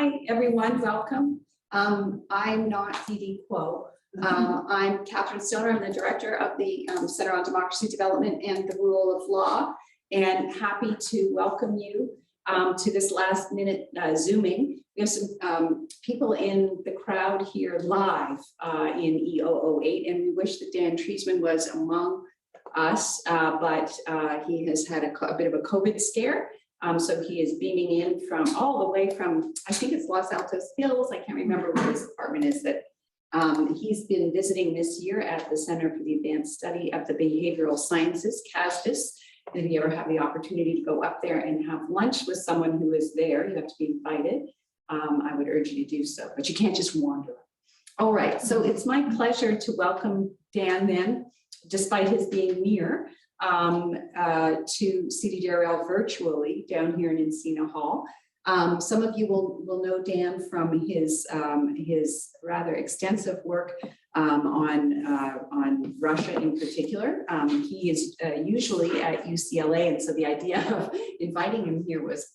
Hi, everyone. Welcome. I'm not Dee Quo. I'm Catherine Stoner. I'm the director of the Center on Democracy Development and the Rule of Law, and happy to welcome you to this last minute Zooming. We have some people in the crowd here live in E008, and we wish that Dan Treisman was among us, but he has had a bit of a COVID scare. So he is beaming in from all the way from, I think it's Los Altos Hills. I can't remember where his apartment is. That he's been visiting this year at the Center for the Advanced Study of the Behavioral Sciences, CASDIS. And if you ever have the opportunity to go up there and have lunch with someone who is there, you have to be invited. I would urge you to do so, but you can't just wander. All right, so it's my pleasure to welcome Dan then, despite his being near, to CDRL virtually down here in Encina Hall. Some of you will know Dan from his rather extensive work on Russia in particular. He is usually at UCLA, and so the idea of inviting him here was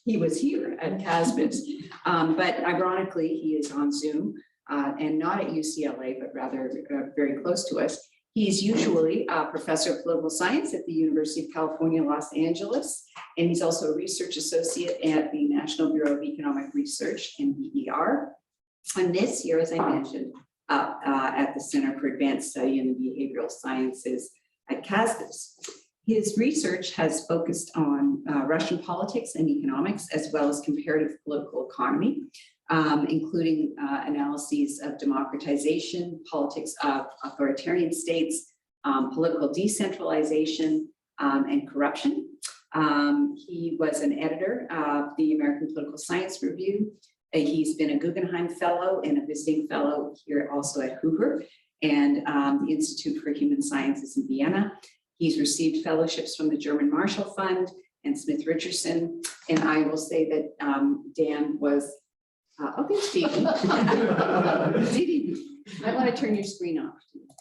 he was here at CASBIS, but ironically he is on Zoom and not at UCLA, but rather very close to us. He's usually a professor of political science at the University of California, Los Angeles, and he's also a research associate at the National Bureau of Economic Research, NBER. And this year, as I mentioned, at the Center for Advanced Study in the Behavioral Sciences at CASDIS. His research has focused on Russian politics and economics, as well as comparative political economy, including analyses of democratization, politics of authoritarian states, political decentralization, and corruption. He was an editor of the American Political Science Review. He's been a Guggenheim Fellow and a visiting fellow here also at Hoover and the Institute for Human Sciences in Vienna. He's received fellowships from the German Marshall Fund and Smith Richardson. And I will say that Dan was okay, Stevie. Stevie, I want to turn your screen off.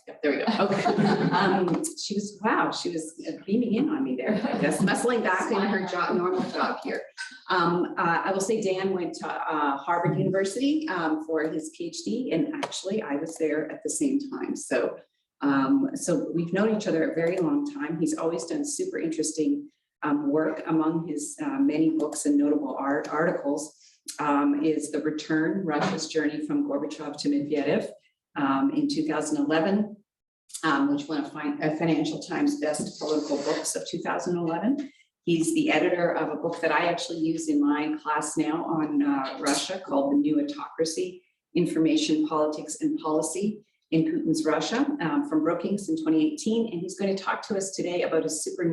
Yep, there we go. Okay. She was beaming in on me there. I guess nestling back in her normal job here. I will say Dan went to Harvard University for his PhD, and actually I was there at the same time. So, so we've known each other a very long time. He's always done super interesting work. Among his many books and notable articles is The Return, Russia's Journey from Gorbachev to Medvedev in 2011, which won a Financial Times Best Political Books of 2011. He's the editor of a book that I actually use in my class now on Russia called The New Autocracy, Information, Politics, and Policy in Putin's Russia from Brookings in 2018. And he's going to talk to us today about a super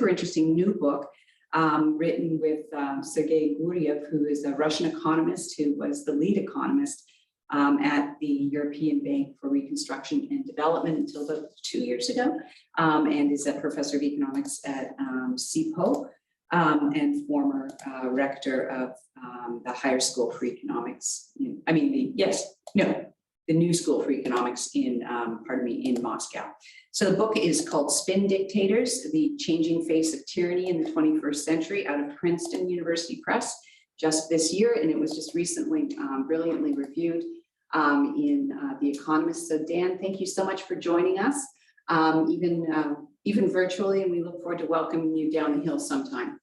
interesting new book written with Sergei Guriev, who is a Russian economist who was the lead economist at the European Bank for Reconstruction and Development until about 2 years ago, and is a professor of economics at CPO and former rector of the Higher School for Economics. The New School for Economics in, in Moscow. So the book is called Spin Dictators, The Changing Face of Tyranny in the 21st Century, out of Princeton University Press just this year. And it was just recently brilliantly reviewed in The Economist. So Dan, thank you so much for joining us, even virtually, and we look forward to welcoming you down the hill sometime.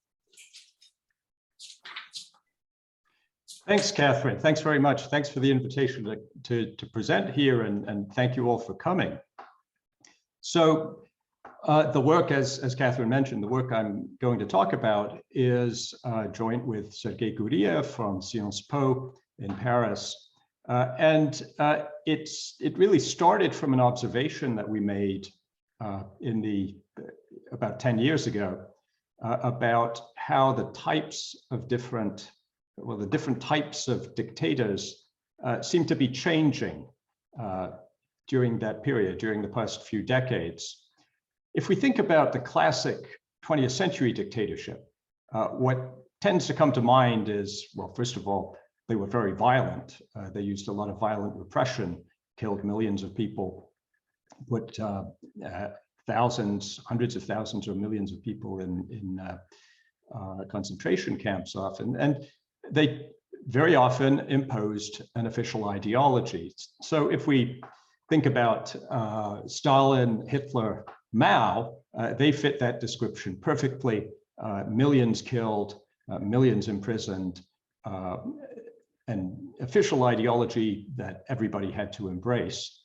Thanks, Catherine. Thanks very much. Thanks for the invitation to present here, and thank you all for coming. So the work, as Catherine mentioned, the work I'm going to talk about is joint with Sergei Guriev from Sciences Po in Paris. And it really started from an observation that we made about 10 years ago about how the different types of dictators seem to be changing during that period, during the past few decades. If we think about the classic 20th century dictatorship, what tends to come to mind is, well, first of all, they were very violent. They used a lot of violent repression, killed millions of people, put thousands, hundreds of thousands or millions of people in concentration camps often. And they very often imposed an official ideology. So if we think about Stalin, Hitler, Mao, they fit that description perfectly. Millions killed, millions imprisoned, an official ideology that everybody had to embrace.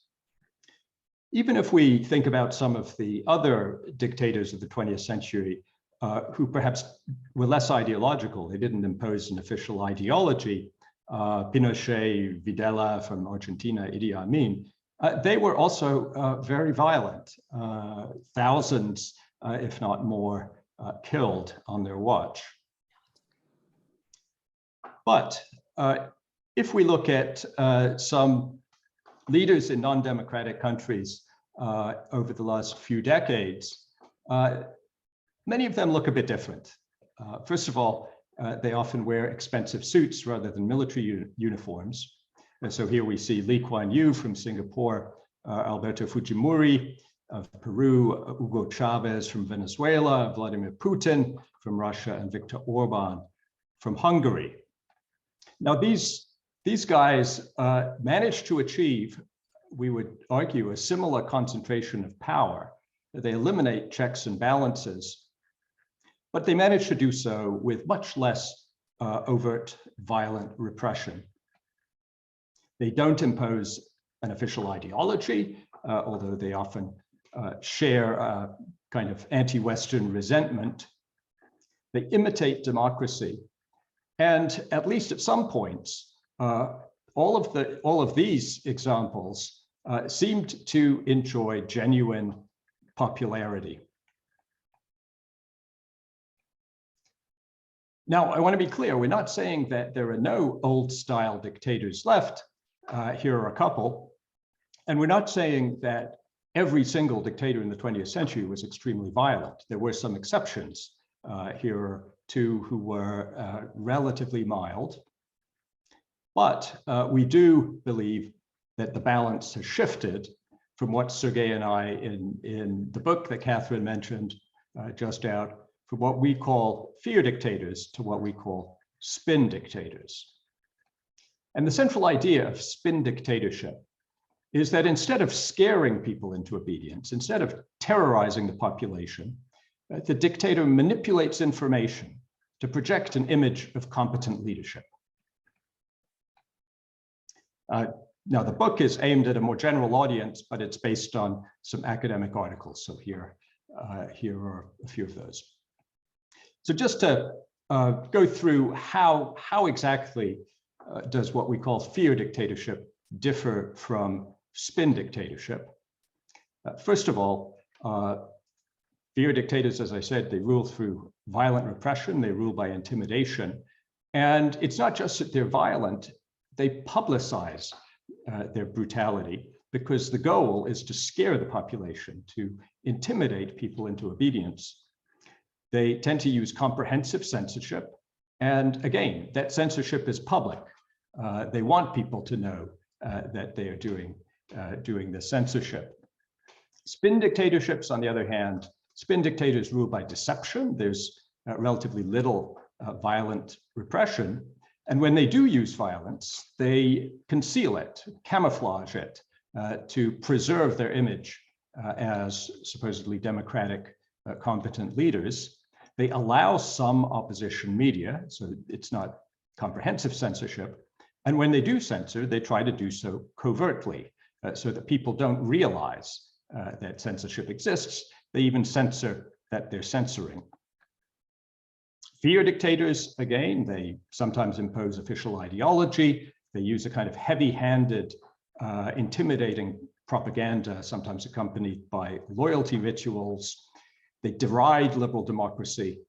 Even if we think about some of the other dictators of the 20th century who perhaps were less ideological, they didn't impose an official ideology, Pinochet, Videla from Argentina, Idi Amin, they were also very violent. Thousands, if not more, killed on their watch. But if we look at some leaders in non-democratic countries over the last few decades, many of them look a bit different. First of all, they often wear expensive suits rather than military uniforms. And so here we see Lee Kuan Yew from Singapore, Alberto Fujimori of Peru, Hugo Chavez from Venezuela, Vladimir Putin from Russia, and Viktor Orbán from Hungary. Now, these guys managed to achieve, we would argue, a similar concentration of power. They eliminate checks and balances, but they managed to do so with much less overt violent repression. They don't impose an official ideology, although they often share a kind of anti-Western resentment. They imitate democracy. And at least at some points, all of these examples seemed to enjoy genuine popularity. Now, I want to be clear, we're not saying that there are no old style dictators left. Here are a couple. And we're not saying that every single dictator in the 20th century was extremely violent. There were some exceptions. Here are two who were relatively mild. But we do believe that the balance has shifted from what Sergei and I in the book that Catherine mentioned just out, from what we call fear dictators to what we call spin dictators. And the central idea of spin dictatorship is that instead of scaring people into obedience, instead of terrorizing the population, the dictator manipulates information to project an image of competent leadership. Now, the book is aimed at a more general audience, but it's based on some academic articles. So here are a few of those. So just to go through how exactly does what we call fear dictatorship differ from spin dictatorship. First of all, fear dictators, as I said, they rule through violent repression, they rule by intimidation. And it's not just that they're violent, they publicize their brutality because the goal is to scare the population, to intimidate people into obedience. They tend to use comprehensive censorship. And again, that censorship is public. They want people to know that they are doing the censorship. Spin dictatorships, on the other hand, spin dictators rule by deception. There's relatively little violent repression. And when they do use violence, they conceal it, camouflage it to preserve their image as supposedly democratic, competent leaders. They allow some opposition media, so it's not comprehensive censorship. And when they do censor, they try to do so covertly so that people don't realize that censorship exists. They even censor that they're censoring. Fear dictators, again, they sometimes impose official ideology. They use a kind of heavy-handed, intimidating propaganda, sometimes accompanied by loyalty rituals. They deride liberal democracy,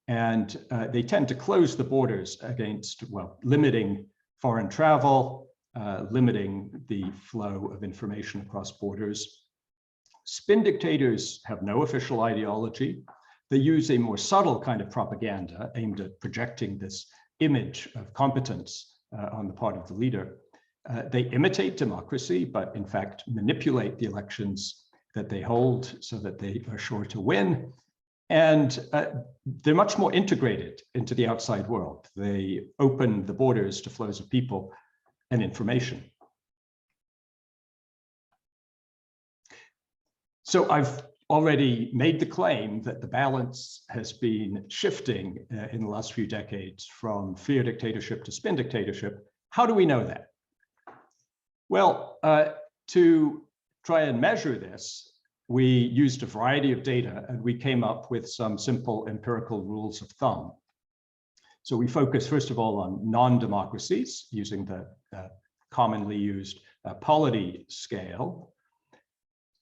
and they tend to close the borders against, well, limiting foreign travel, limiting the flow of information across borders. Spin dictators have no official ideology. They use a more subtle kind of propaganda aimed at projecting this image of competence on the part of the leader. They imitate democracy, but in fact manipulate the elections that they hold so that they are sure to win. And they're much more integrated into the outside world. They open the borders to flows of people and information. So I've already made the claim that the balance has been shifting in the last few decades from fear dictatorship to spin dictatorship. How do we know that? Well, to try and measure this, we used a variety of data and we came up with some simple empirical rules of thumb. So we focus first of all on non-democracies using the commonly used polity scale.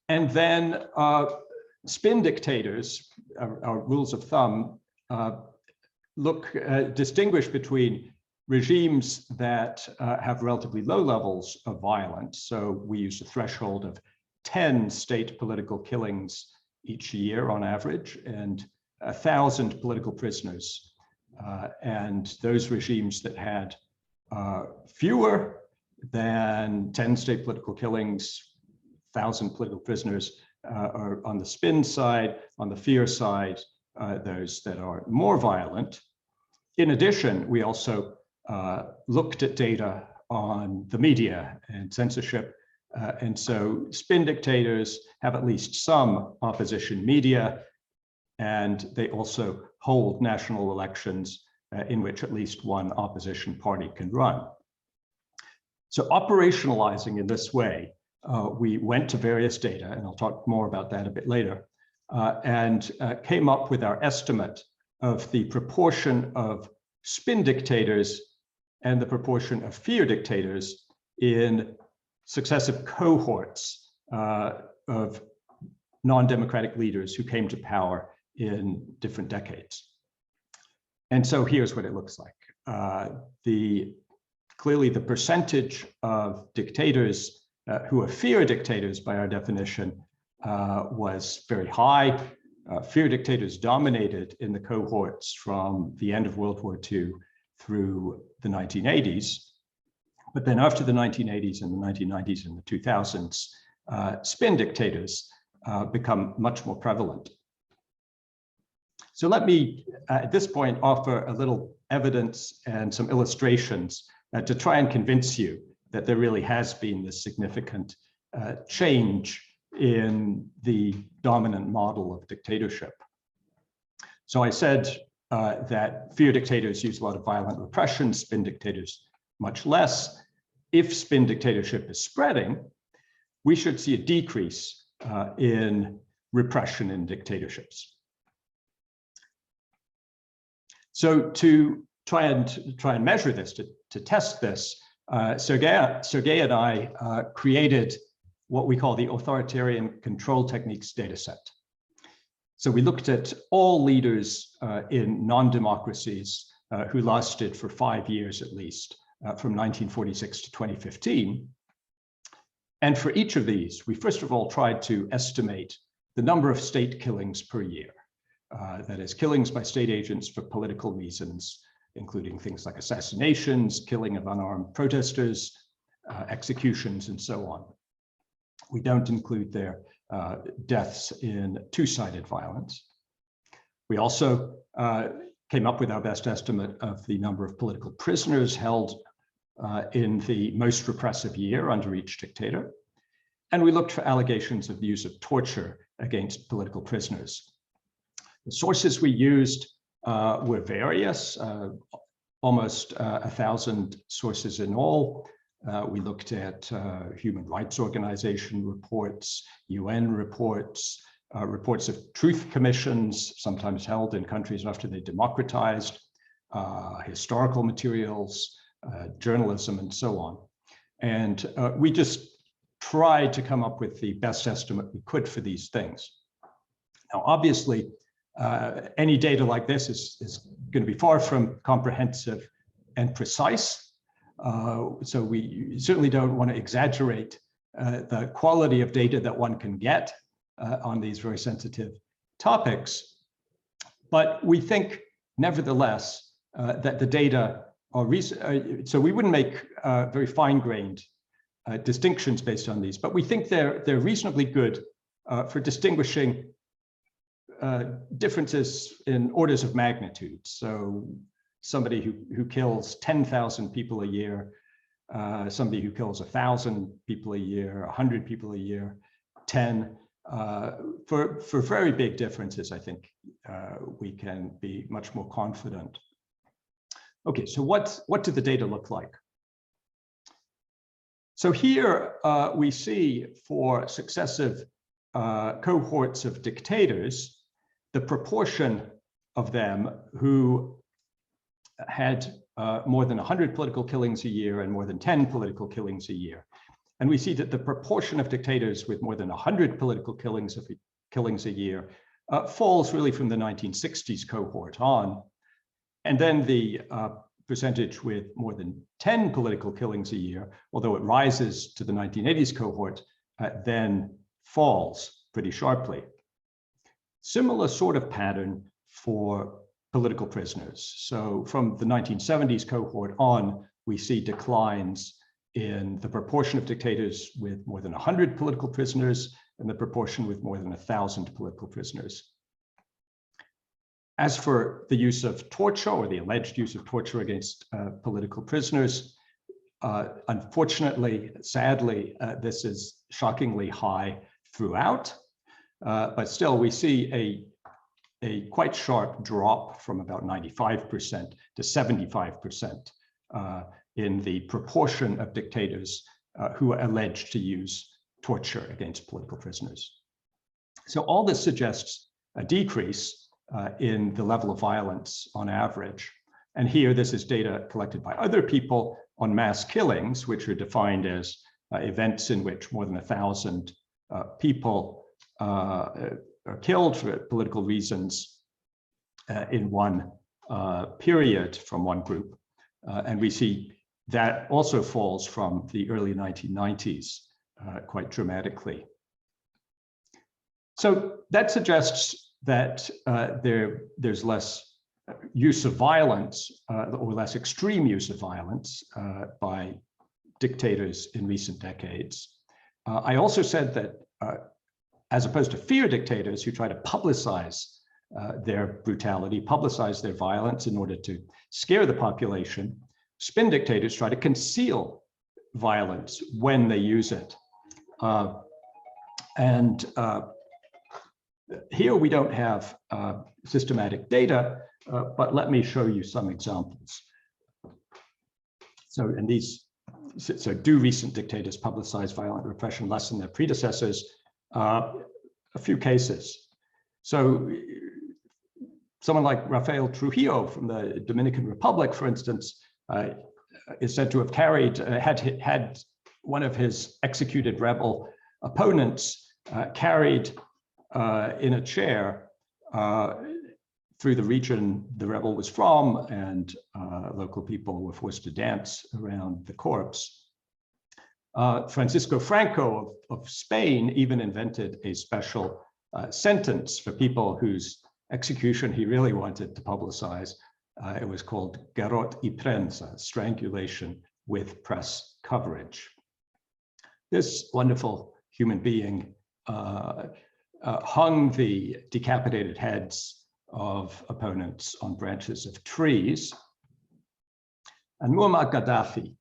And then spin dictators, our rules of thumb, distinguish between regimes that have relatively low levels of violence. So we use a threshold of 10 state political killings each year on average, and 1,000 political prisoners. And those regimes that had fewer than 10 state political killings, 1,000 political prisoners are on the spin side. On the fear side, those that are more violent. In addition, we also looked at data on the media and censorship. And so spin dictators have at least some opposition media, and they also hold national elections in which at least one opposition party can run. So operationalizing in this way, we went to various data, and I'll talk more about that a bit later, and came up with our estimate of the proportion of spin dictators and the proportion of fear dictators in successive cohorts of non-democratic leaders who came to power in different decades. And so here's what it looks like. Clearly the percentage of dictators who are fear dictators by our definition was very high. Fear dictators dominated in the cohorts from the end of World War II through the 1980s. But then after the 1980s and the 1990s and the 2000s, spin dictators become much more prevalent. So let me, at this point, offer a little evidence and some illustrations to try and convince you that there really has been this significant change in the dominant model of dictatorship. So I said that fear dictators use a lot of violent repression, spin dictators much less. If spin dictatorship is spreading, we should see a decrease in repression in dictatorships. So to try and measure this, to test this, Sergei and I created what we call the authoritarian control techniques dataset. So we looked at all leaders in non-democracies who lasted for 5 years at least, from 1946 to 2015. And for each of these, we first of all tried to estimate the number of state killings per year. That is, killings by state agents for political reasons, including things like assassinations, killing of unarmed protesters, executions, and so on. We don't include their deaths in two-sided violence. We also came up with our best estimate of the number of political prisoners held in the most repressive year under each dictator. And we looked for allegations of the use of torture against political prisoners. The sources we used were various, almost 1,000 sources in all. We looked at human rights organization reports, UN reports, reports of truth commissions, sometimes held in countries after they democratized, historical materials, journalism, and so on. And we just tried to come up with the best estimate we could for these things. Now, obviously, any data like this is going to be far from comprehensive and precise. So we certainly don't want to exaggerate the quality of data that one can get on these very sensitive topics. But we think, nevertheless, that the data are so we wouldn't make very fine-grained distinctions based on these, but we think they're reasonably good for distinguishing differences in orders of magnitude. So somebody who kills 10,000 people a year, somebody who kills 1,000 people a year, 100 people a year, 10. For very big differences, I think we can be much more confident. Okay, so what do the data look like? So here we see for successive cohorts of dictators, the proportion of them who had more than 100 political killings a year and more than 10 political killings a year. And we see that the proportion of dictators with more than 100 political killings a year falls really from the 1960s cohort on. And then the percentage with more than 10 political killings a year, although it rises to the 1980s cohort, then falls pretty sharply. Similar sort of pattern for political prisoners. So from the 1970s cohort on, we see declines in the proportion of dictators with more than 100 political prisoners and the proportion with more than 1,000 political prisoners. As for the use of torture, or the alleged use of torture against political prisoners, unfortunately, sadly, this is shockingly high throughout, but still we see a quite sharp drop from about 95% to 75% in the proportion of dictators who are alleged to use torture against political prisoners. So all this suggests a decrease in the level of violence on average. And here, this is data collected by other people on mass killings, which are defined as events in which more than 1,000 people are killed for political reasons in one period from one group. And we see that also falls from the early 1990s quite dramatically. So that suggests that there's less use of violence or less extreme use of violence by dictators in recent decades. I also said that as opposed to fear dictators who try to publicize their brutality, publicize their violence in order to scare the population, spin dictators try to conceal violence when they use it. Here we don't have systematic data, but let me show you some examples. So do recent dictators publicize violent repression less than their predecessors? A few cases. So someone like Rafael Trujillo from the Dominican Republic, for instance, is said to have had one of his executed rebel opponents carried in a chair through the region the rebel was from, and local people were forced to dance around the corpse. Francisco Franco of Spain even invented a special sentence for people whose execution he really wanted to publicize. It was called garrot y prensa, strangulation with press coverage. This wonderful human being hung the decapitated heads of opponents on branches of trees. And Muammar Gaddafi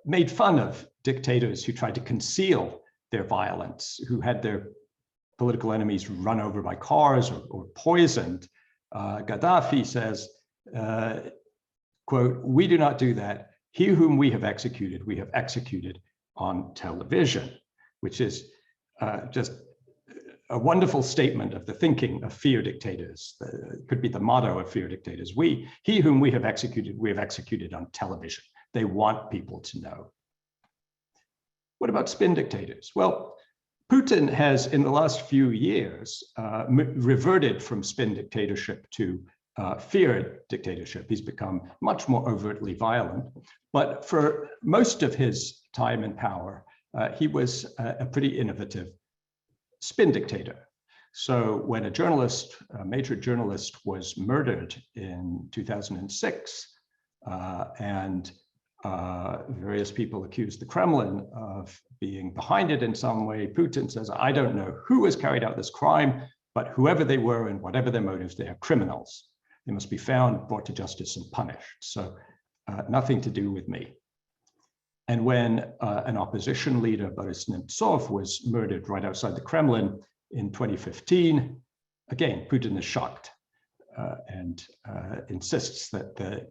made fun of dictators who tried to conceal their violence, who had their political enemies run over by cars or poisoned. Gaddafi says, quote, "We do not do that. He whom we have executed on television," which is just a wonderful statement of the thinking of fear dictators. It could be the motto of fear dictators. He whom we have executed on television. They want people to know. What about spin dictators? Well, Putin has, in the last few years, reverted from spin dictatorship to fear dictatorship. He's become much more overtly violent. But for most of his time in power, he was a pretty innovative spin dictator. So when a major journalist was murdered in 2006, and various people accused the Kremlin of being behind it in some way, Putin says, "I don't know who has carried out this crime, But whoever they were and whatever their motives, they are criminals. They must be found, brought to justice, and punished. So nothing to do with me. And when an opposition leader, Boris Nemtsov, was murdered right outside the Kremlin in 2015, again, Putin is shocked and insists that the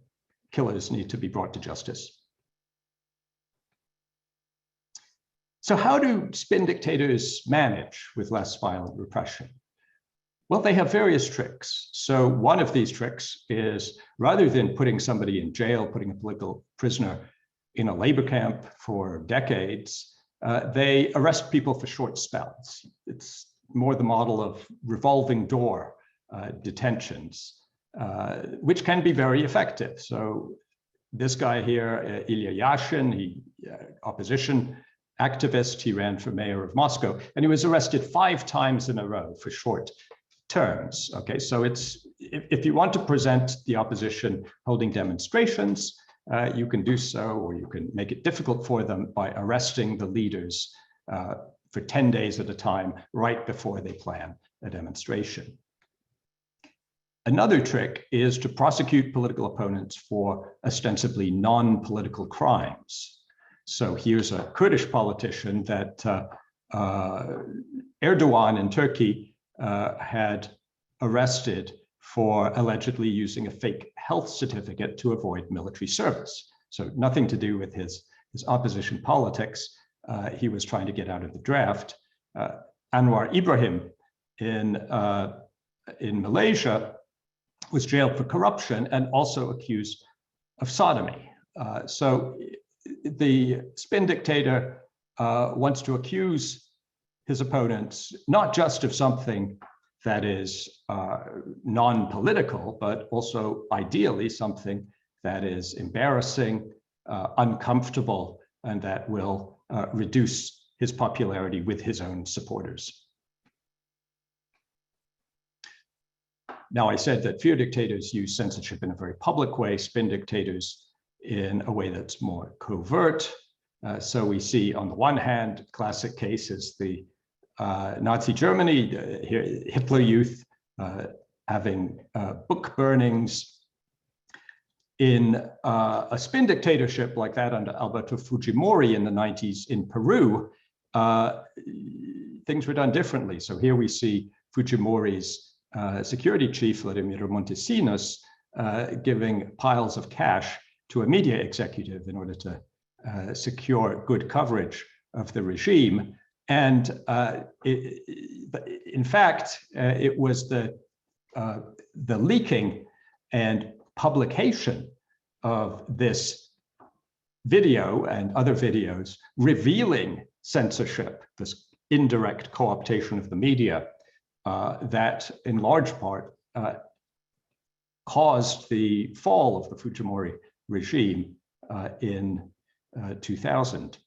killers need to be brought to justice. So how do spin dictators manage with less violent repression? Well, they have various tricks. So one of these tricks is, rather than putting somebody in jail, putting a political prisoner in a labor camp for decades, they arrest people for short spells. It's more the model of revolving door detentions, which can be very effective. So this guy here, Ilya Yashin, opposition activist, he ran for mayor of Moscow, and he was arrested 5 times in a row for short terms. Okay, so it's, if you want to present the opposition holding demonstrations, you can do so, or you can make it difficult for them by arresting the leaders for 10 days at a time, right before they plan a demonstration. Another trick is to prosecute political opponents for ostensibly non-political crimes. So here's a Kurdish politician that Erdogan in Turkey had arrested for allegedly using a fake health certificate to avoid military service. So nothing to do with his opposition politics. He was trying to get out of the draft. Anwar Ibrahim in Malaysia was jailed for corruption and also accused of sodomy. So the spin dictator wants to accuse his opponents not just of something that is non-political, but also ideally something that is embarrassing, uncomfortable, and that will reduce his popularity with his own supporters. Now, I said that fear dictators use censorship in a very public way, spin dictators in a way that's more covert. So we see, on the one hand, classic case is the Nazi Germany, Hitler Youth having book burnings. In a spin dictatorship like that under Alberto Fujimori in the 90s in Peru, things were done differently. So here we see Fujimori's security chief, Vladimir Montesinos, giving piles of cash to a media executive in order to secure good coverage of the regime. And in fact, it was the leaking and publication of this video and other videos revealing censorship, this indirect co-optation of the media, that in large part caused the fall of the Fujimori regime in 2000.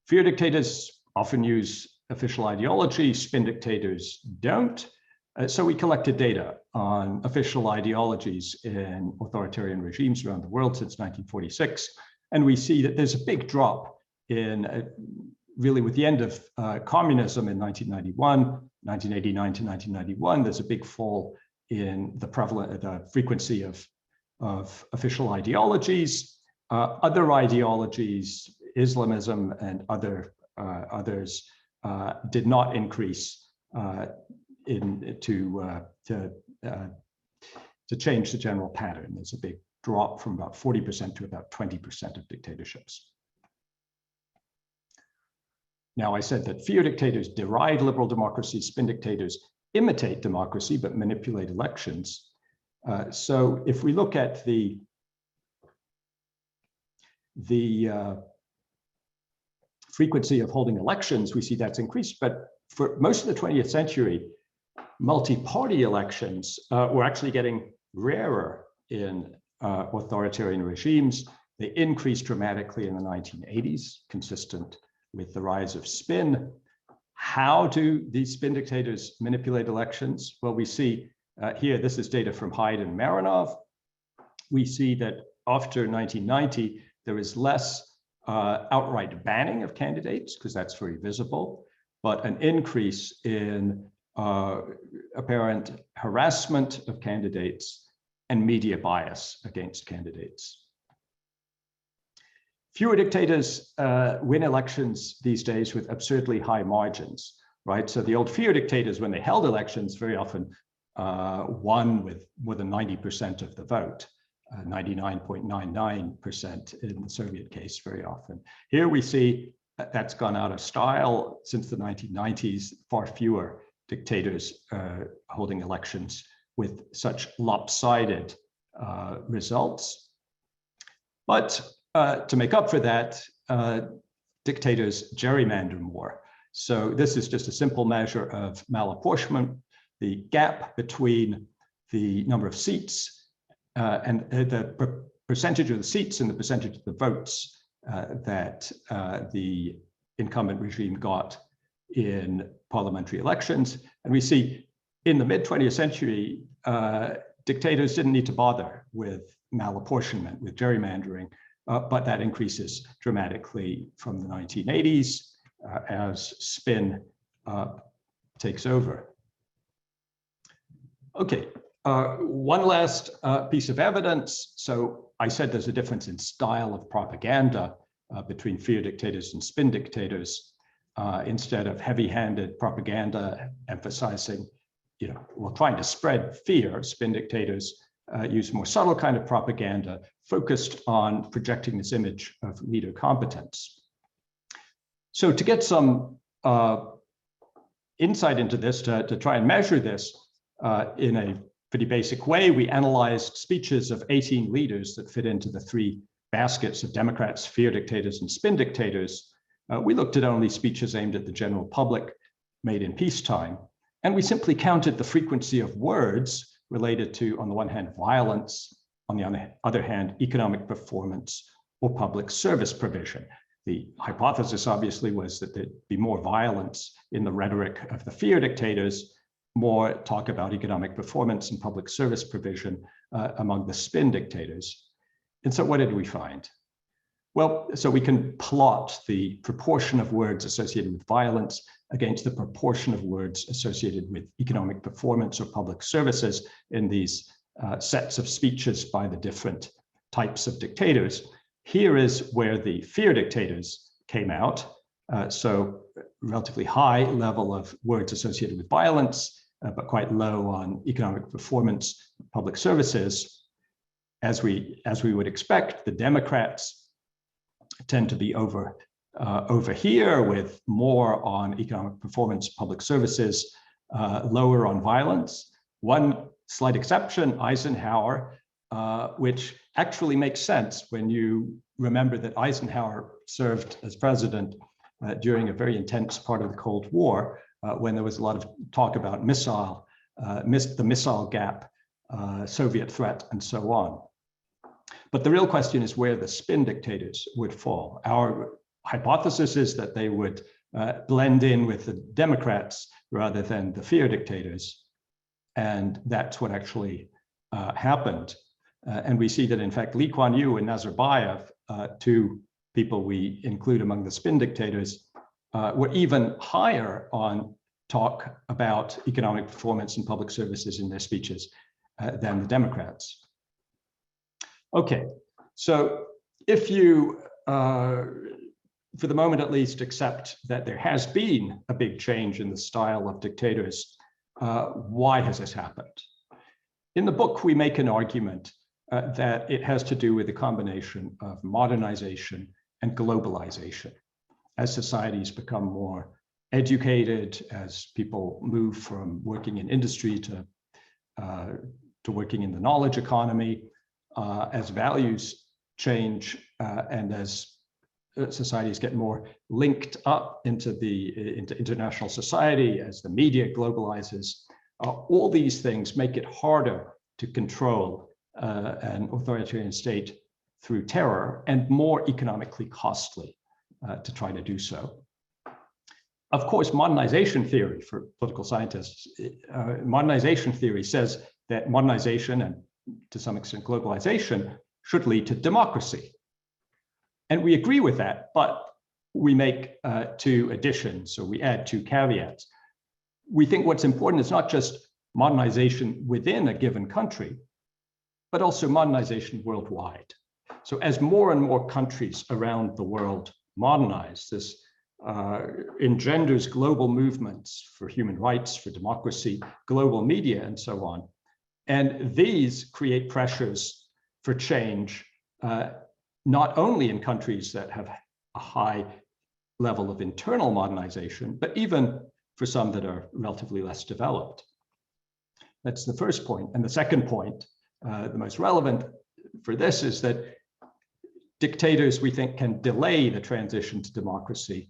Fear dictators often use official ideology, spin dictators don't. So we collected data on official ideologies in authoritarian regimes around the world since 1946. And we see that there's a big drop in, really with the end of communism in 1991, 1989 to 1991, there's a big fall in the frequency of official ideologies. Other ideologies, Islamism and others, did not increase to change the general pattern. There's a big drop from about 40% to about 20% of dictatorships. Now, I said that fear dictators deride liberal democracy, spin dictators imitate democracy but manipulate elections. So if we look at the frequency of holding elections, we see that's increased. But for most of the 20th century, multi-party elections were actually getting rarer in authoritarian regimes. They increased dramatically in the 1980s, consistent with the rise of spin. How do these spin dictators manipulate elections? Well, we see here, this is data from Hyde and Marinov. We see that after 1990, there is less outright banning of candidates, because that's very visible. but an increase in apparent harassment of candidates and media bias against candidates. Fewer dictators win elections these days with absurdly high margins, right? So the old fewer dictators, when they held elections, very often won with more than 90% of the vote, 99.99% in the Soviet case very often. Here we see that's gone out of style since the 1990s, far fewer dictators holding elections with such lopsided results. But to make up for that, dictators gerrymander more. So this is just a simple measure of malapportionment, the gap between the number of seats and the percentage of the seats and the percentage of the votes that the incumbent regime got in parliamentary elections. And we see in the mid-20th century, dictators didn't need to bother with malapportionment, with gerrymandering, but that increases dramatically from the 1980s as spin takes over. Okay, one last piece of evidence. So I said there's a difference in style of propaganda between fear dictators and spin dictators. Instead of heavy-handed propaganda emphasizing, trying to spread fear, spin dictators use more subtle kind of propaganda focused on projecting this image of leader competence. So to get some insight into this, to try and measure this in a pretty basic way, we analyzed speeches of 18 leaders that fit into the three baskets of Democrats, fear dictators, and spin dictators. We looked at only speeches aimed at the general public made in peacetime, and we simply counted the frequency of words related to, on the one hand, violence, on the other hand, economic performance or public service provision. The hypothesis, obviously, was that there'd be more violence in the rhetoric of the fear dictators, more talk about economic performance and public service provision among the spin dictators. And so what did we find? Well, so we can plot the proportion of words associated with violence against the proportion of words associated with economic performance or public services in these sets of speeches by the different types of dictators. Here is where the fear dictators came out. So relatively high level of words associated with violence, but quite low on economic performance, public services. As we would expect, the Democrats tend to be over here with more on economic performance, public services, lower on violence. One slight exception, Eisenhower, which actually makes sense when you remember that Eisenhower served as president during a very intense part of the Cold War, when there was a lot of talk about the missile gap, Soviet threat, and so on. But the real question is where the spin dictators would fall. Our hypothesis is that they would blend in with the Democrats rather than the fear dictators. And that's what actually happened. And we see that, in fact, Lee Kuan Yew and Nazarbayev, two people we include among the spin dictators, were even higher on talk about economic performance and public services in their speeches than the Democrats. Okay, so if you, for the moment at least, accept that there has been a big change in the style of dictators, why has this happened? In the book, we make an argument that it has to do with the combination of modernization and globalization. As societies become more educated, as people move from working in industry to working in the knowledge economy, as values change, and as societies get more linked up into international society, as the media globalizes, all these things make it harder to control an authoritarian state through terror, and more economically costly to try to do so. Of course, modernization theory, for political scientists, modernization theory says that modernization and to some extent globalization should lead to democracy. And we agree with that, but we make two additions, so we add two caveats. We think what's important is not just modernization within a given country, but also modernization worldwide. So as more and more countries around the world modernize, this engenders global movements for human rights, for democracy, global media, and so on. And these create pressures for change, not only in countries that have a high level of internal modernization, but even for some that are relatively less developed. That's the first point. And the second point, the most relevant for this, is that dictators, we think, can delay the transition to democracy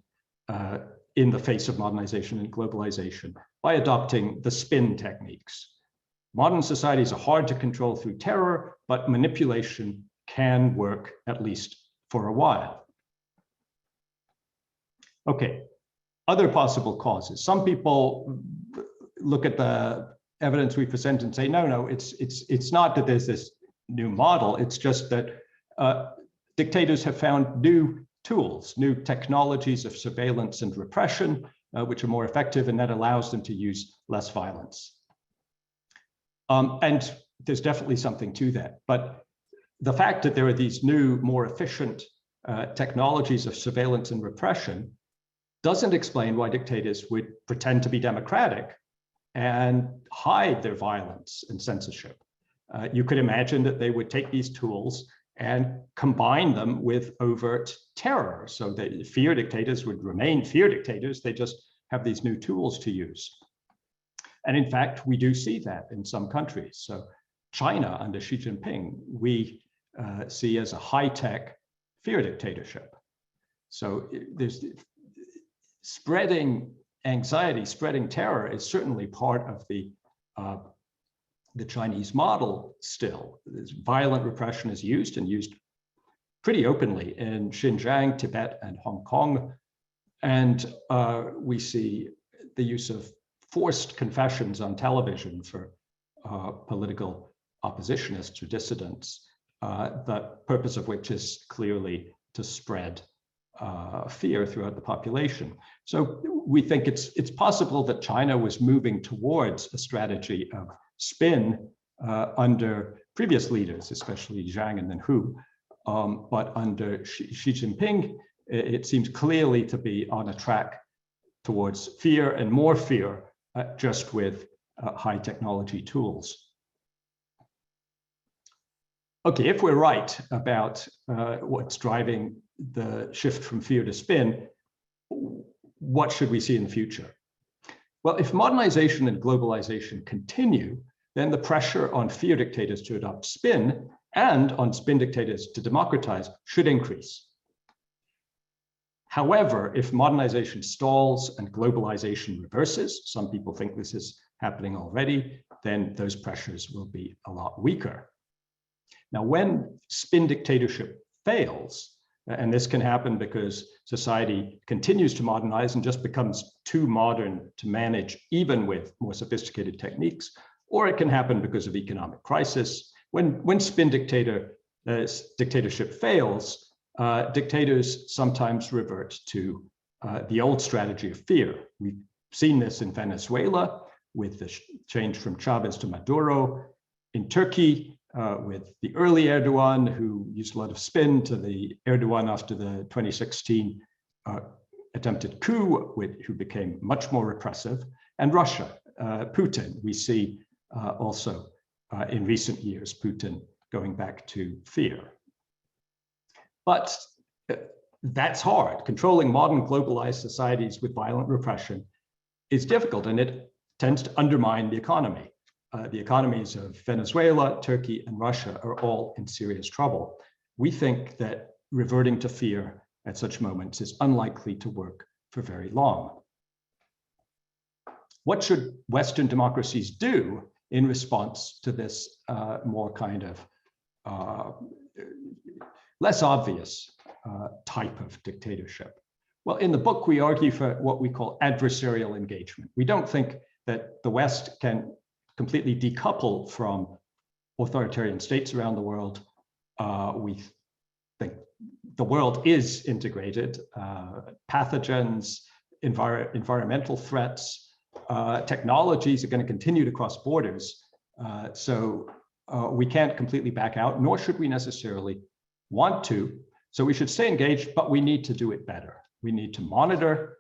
in the face of modernization and globalization by adopting the spin techniques. Modern societies are hard to control through terror, but manipulation can work, at least for a while. Okay, other possible causes. Some people look at the evidence we present and say, no, it's not that there's this new model, it's just that dictators have found new tools, new technologies of surveillance and repression, which are more effective, and that allows them to use less violence. And there's definitely something to that. But the fact that there are these new, more efficient technologies of surveillance and repression doesn't explain why dictators would pretend to be democratic and hide their violence and censorship. You could imagine that they would take these tools and combine them with overt terror, so that fear dictators would remain fear dictators. They just have these new tools to use. And in fact, we do see that in some countries. So China under Xi Jinping, we see as a high-tech fear dictatorship. So there's spreading anxiety, spreading terror is certainly part of the Chinese model still. This violent repression is used, and used pretty openly in Xinjiang, Tibet, and Hong Kong. And we see the use of forced confessions on television for political oppositionists or dissidents, the purpose of which is clearly to spread fear throughout the population. So we think it's possible that China was moving towards a strategy of spin under previous leaders, especially Jiang and then Hu. But under Xi Jinping, it seems clearly to be on a track towards fear and more fear, just with high technology tools. Okay, if we're right about what's driving the shift from fear to spin, what should we see in the future? Well, if modernization and globalization continue, then the pressure on fear dictators to adopt spin and on spin dictators to democratize should increase. However, if modernization stalls and globalization reverses, some people think this is happening already, then those pressures will be a lot weaker. Now, when spin dictatorship fails, and this can happen because society continues to modernize and just becomes too modern to manage even with more sophisticated techniques, or it can happen because of economic crisis. When spin dictatorship fails, dictators sometimes revert to the old strategy of fear. We've seen this in Venezuela with the change from Chavez to Maduro, in Turkey with the early Erdogan, who used a lot of spin, to the Erdogan after the 2016 attempted coup, who became much more repressive, and Russia, Putin. We see also in recent years, Putin going back to fear. But that's hard. Controlling modern globalized societies with violent repression is difficult, and it tends to undermine the economy. The economies of Venezuela, Turkey, and Russia are all in serious trouble. We think that reverting to fear at such moments is unlikely to work for very long. What should Western democracies do in response to this more kind of less obvious type of dictatorship? Well, in the book, we argue for what we call adversarial engagement. We don't think that the West can completely decouple from authoritarian states around the world. We think the world is integrated. Pathogens, environmental threats, technologies are going to continue to cross borders. So we can't completely back out, nor should we necessarily want to. So we should stay engaged, but we need to do it better. We need to monitor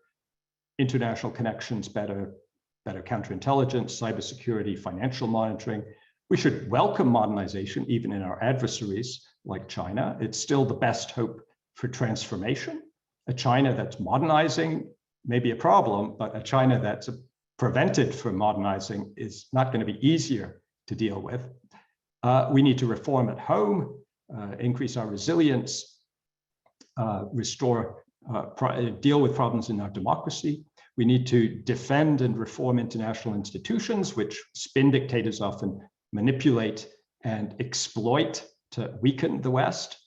international connections better counterintelligence, cybersecurity, financial monitoring. We should welcome modernization, even in our adversaries like China. It's still the best hope for transformation. A China that's modernizing may be a problem, but a China that's prevented from modernizing is not going to be easier to deal with. We need to reform at home, increase our resilience, deal with problems in our democracy. We need to defend and reform international institutions, which spin dictators often manipulate and exploit to weaken the West.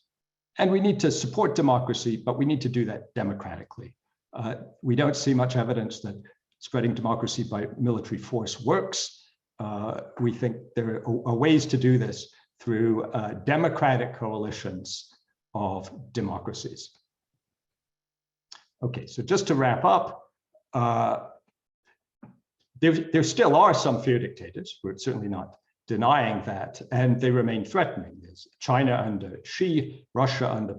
And we need to support democracy, but we need to do that democratically. We don't see much evidence that spreading democracy by military force works. We think there are ways to do this through democratic coalitions of democracies. Okay, so just to wrap up, there still are some fear dictators. We're certainly not denying that, and they remain threatening. There's China under Xi, Russia under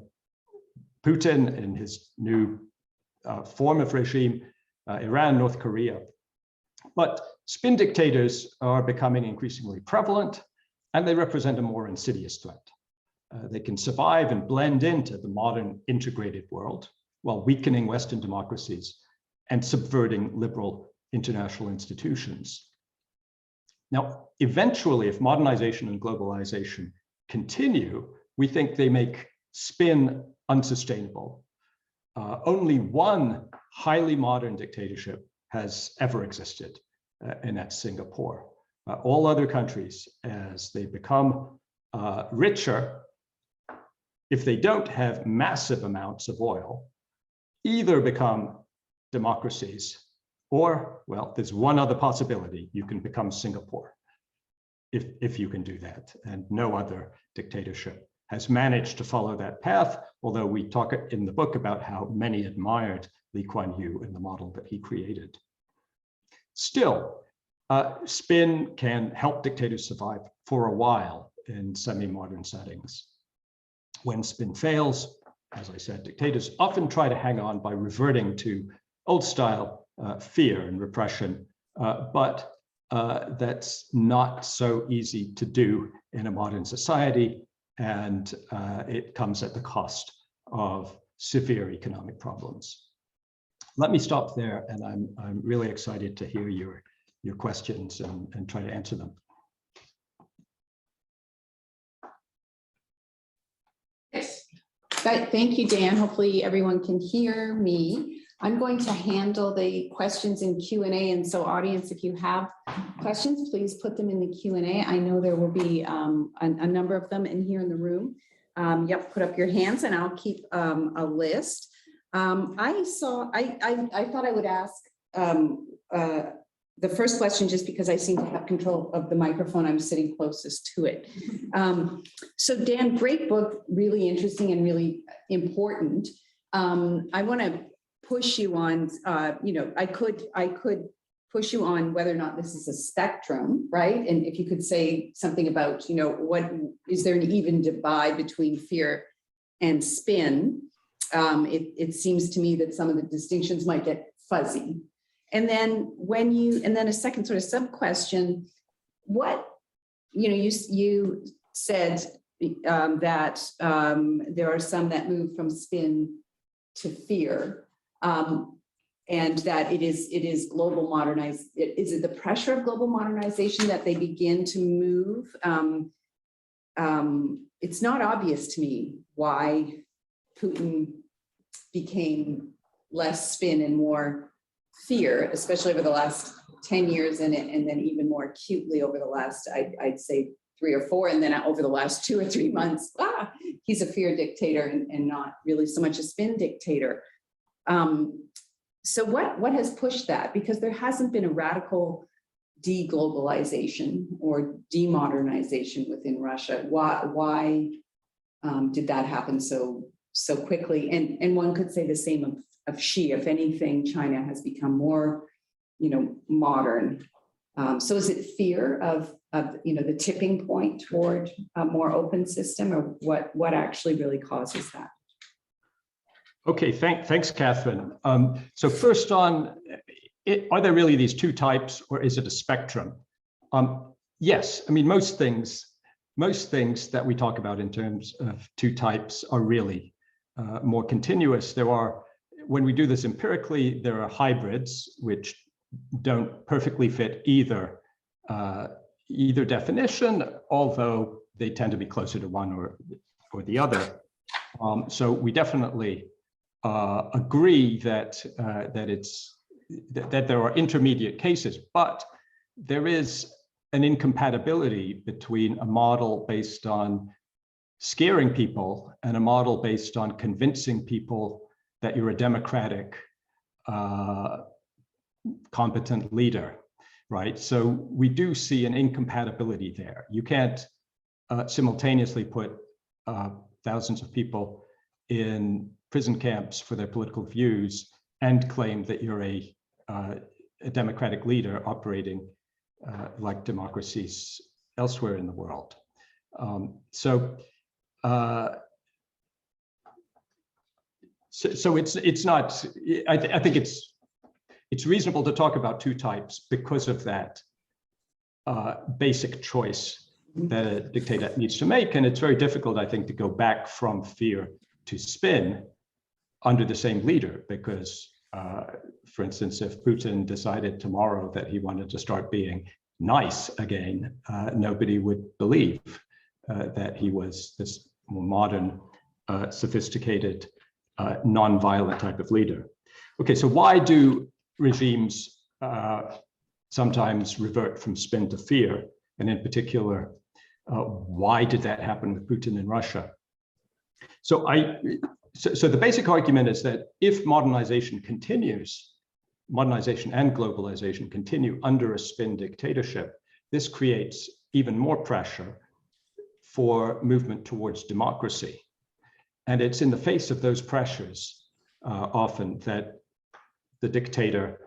Putin in his new form of regime, Iran, North Korea. But spin dictators are becoming increasingly prevalent, and they represent a more insidious threat. They can survive and blend into the modern integrated world while weakening Western democracies and subverting liberal international institutions. Now, eventually, if modernization and globalization continue, we think they make spin unsustainable. Only one highly modern dictatorship has ever existed, and that's Singapore. All other countries, as they become richer, if they don't have massive amounts of oil, either become democracies or, well, there's one other possibility: you can become Singapore, if you can do that. And no other dictatorship has managed to follow that path, although we talk in the book about how many admired Lee Kuan Yew and the model that he created. Still, spin can help dictators survive for a while in semi-modern settings. When spin fails, as I said, dictators often try to hang on by reverting to old-style fear and repression, but that's not so easy to do in a modern society, and it comes at the cost of severe economic problems. Let me stop there, and I'm really excited to hear your questions and try to answer them. Yes. Thank you, Dan. Hopefully everyone can hear me. I'm going to handle the questions in Q&A, and so audience, if you have questions, please put them in the Q&A. I know there will be a number of them in here in the room. Yep, put up your hands and I'll keep a list. I thought I would ask the first question just because I seem to have control of the microphone. I'm sitting closest to it. So Dan, great book, really interesting and really important. I want to push you on, I could push you on whether or not this is a spectrum, right? And if you could say something about, what is there an even divide between fear and spin? It seems to me that some of the distinctions might get fuzzy. And then a second sort of sub question, you said that there are some that move from spin to fear. And that it is global modernized. Is it the pressure of global modernization that they begin to move? It's not obvious to me why Putin became less spin and more fear, especially over the last 10 years, and then even more acutely over the last, I'd say 3 or 4, and then over the last 2 or 3 months, he's a fear dictator and not really so much a spin dictator. So what has pushed that? Because there hasn't been a radical deglobalization or demodernization within Russia. Why did that happen so so quickly. And one could say the same of Xi. If anything, China has become more, modern. So is it fear of the tipping point toward a more open system, or what actually really causes that? Okay, thanks, Catherine. So first on, are there really these two types, or is it a spectrum? Yes, I mean, most things that we talk about in terms of two types are really more continuous. When we do this empirically, there are hybrids which don't perfectly fit either definition, although they tend to be closer to one or the other. So we definitely agree that there are intermediate cases, but there is an incompatibility between a model based on scaring people and a model based on convincing people that you're a democratic, competent leader, right? So we do see an incompatibility there. You can't simultaneously put thousands of people in prison camps for their political views and claim that you're a democratic leader operating like democracies elsewhere in the world. So it's not. I think it's reasonable to talk about two types because of that basic choice that a dictator needs to make, and it's very difficult, I think, to go back from fear to spin under the same leader, because, for instance, if Putin decided tomorrow that he wanted to start being nice again, nobody would believe that he was this more modern, sophisticated, non-violent type of leader. Okay, so why do regimes sometimes revert from spin to fear? And in particular, why did that happen with Putin in Russia? So the basic argument is that if modernization and globalization continue under a spin dictatorship, this creates even more pressure for movement towards democracy. And it's in the face of those pressures often that the dictator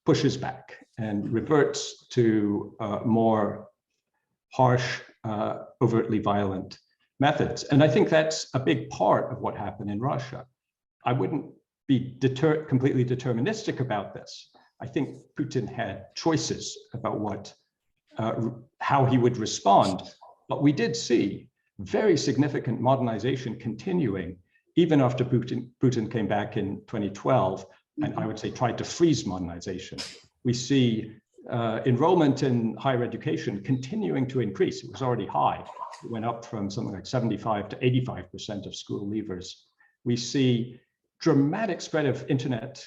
pushes back and reverts to more harsh, overtly violent methods. And I think that's a big part of what happened in Russia. I wouldn't be completely deterministic about this. I think Putin had choices about how he would respond, but we did see very significant modernization continuing even after Putin came back in 2012, and I would say tried to freeze modernization. We see enrollment in higher education continuing to increase. It was already high. It went up from something like 75 to 85% of school leavers. We see dramatic spread of internet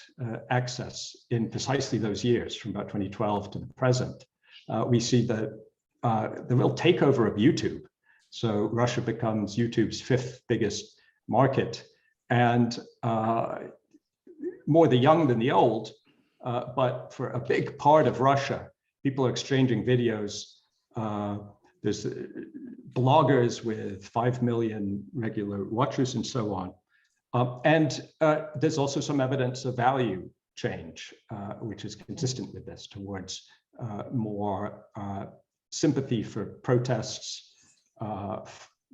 access in precisely those years, from about 2012 to the present. We see the real takeover of YouTube. So Russia becomes YouTube's 5th biggest market, and more the young than the old. But for a big part of Russia, people are exchanging videos. There's bloggers with 5 million regular watchers and so on. And there's also some evidence of value change, which is consistent with this, towards more sympathy for protests,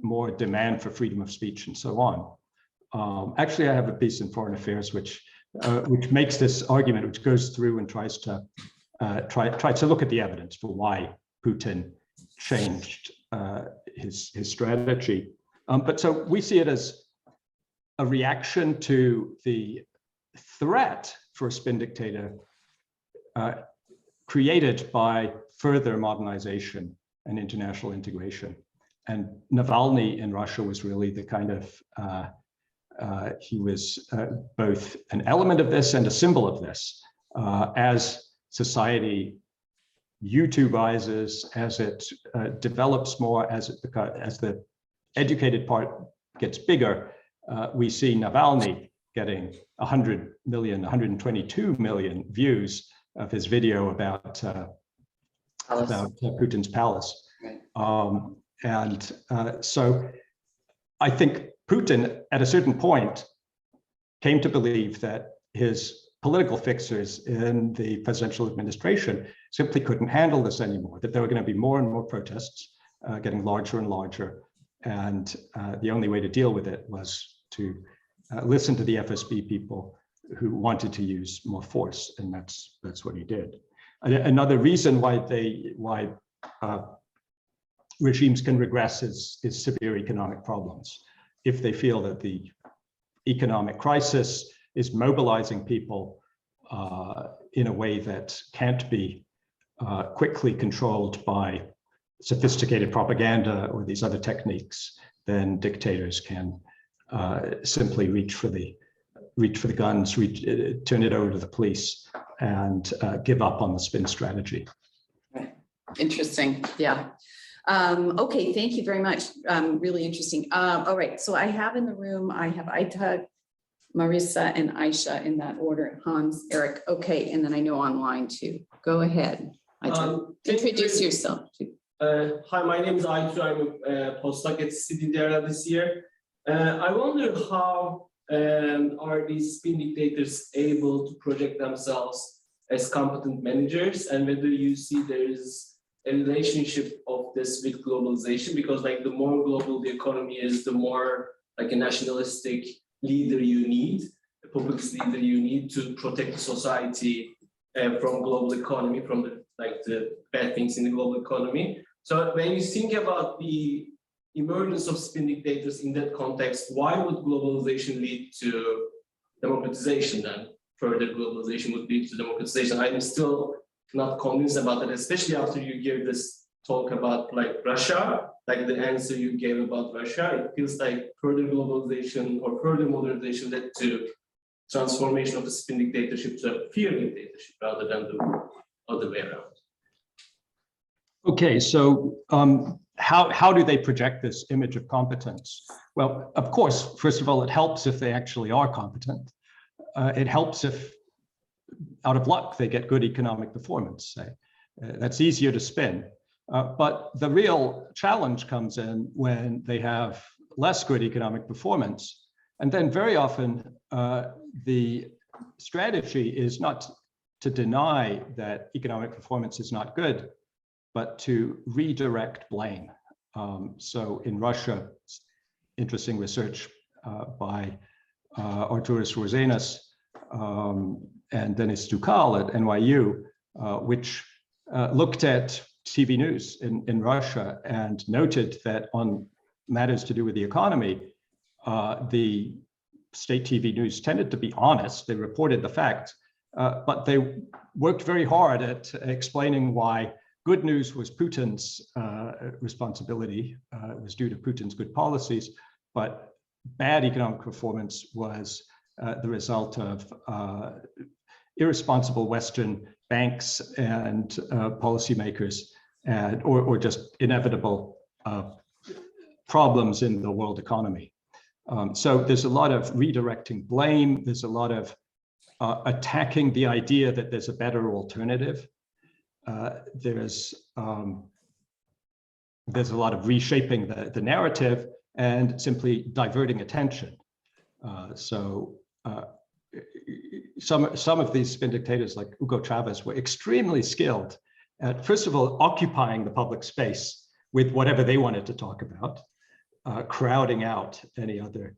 more demand for freedom of speech, and so on. Actually, I have a piece in Foreign Affairs which makes this argument, which goes through and tries to look at the evidence for why Putin changed his strategy. But so we see it as a reaction to the threat for a spin dictator created by further modernization and international integration. And Navalny in Russia was really the kind of he was both an element of this and a symbol of this. As society YouTubeizes, as it develops more, as the educated part gets bigger, we see Navalny getting 100 million, 122 million views of his video about Putin's palace. Right. So I think Putin, at a certain point, came to believe that his political fixers in the presidential administration simply couldn't handle this anymore, that there were going to be more and more protests, getting larger and larger. And the only way to deal with it was to listen to the FSB people who wanted to use more force, and that's what he did. Another reason why regimes can regress is severe economic problems. If they feel that the economic crisis is mobilizing people in a way that can't be quickly controlled by sophisticated propaganda or these other techniques, then dictators can simply reach for the guns, turn it over to the police, and give up on the spin strategy. Right. Interesting. Yeah. Okay, thank you very much. Really interesting. All right, so I have in the room, I have Aita, Marissa, and Aisha in that order. Hans, Eric. Okay, and then I know online too. Go ahead. Aita, introduce yourself too. Hi, my name is Aytu. I'm a postdoc at CDDR this year. I wonder how are these spin dictators able to project themselves as competent managers, and whether you see there is a relationship of this with globalization, because like the more global the economy is, the more like a nationalistic leader you need, a populist leader you need to protect the society from global economy, from the bad things in the global economy. So when you think about the emergence of spin dictators in that context, why would globalization lead to democratization then? Further globalization would lead to democratization. I'm still not convinced about that, especially after you gave this talk about like Russia, like the answer you gave about Russia. It feels like further globalization or further modernization led to transformation of the spin dictatorship to a fear dictatorship rather than the other way around. Okay, so how do they project this image of competence? Well, of course, first of all, it helps if they actually are competent. It helps if, out of luck, they get good economic performance, say. That's easier to spin. But the real challenge comes in when they have less good economic performance. And then very often, the strategy is not to deny that economic performance is not good, but to redirect blame. So in Russia, interesting research by Arturas Rosenas and Denis Dukal at NYU, which looked at TV news in Russia and noted that on matters to do with the economy, the state TV news tended to be honest. They reported the facts, but they worked very hard at explaining why good news was Putin's responsibility. It was due to Putin's good policies, but bad economic performance was the result of irresponsible Western banks and policymakers, or just inevitable problems in the world economy. So there's a lot of redirecting blame. There's a lot of attacking the idea that there's a better alternative. There's a lot of reshaping the narrative and simply diverting attention. Some of these spin dictators like Hugo Chavez were extremely skilled at, first of all, occupying the public space with whatever they wanted to talk about, crowding out any other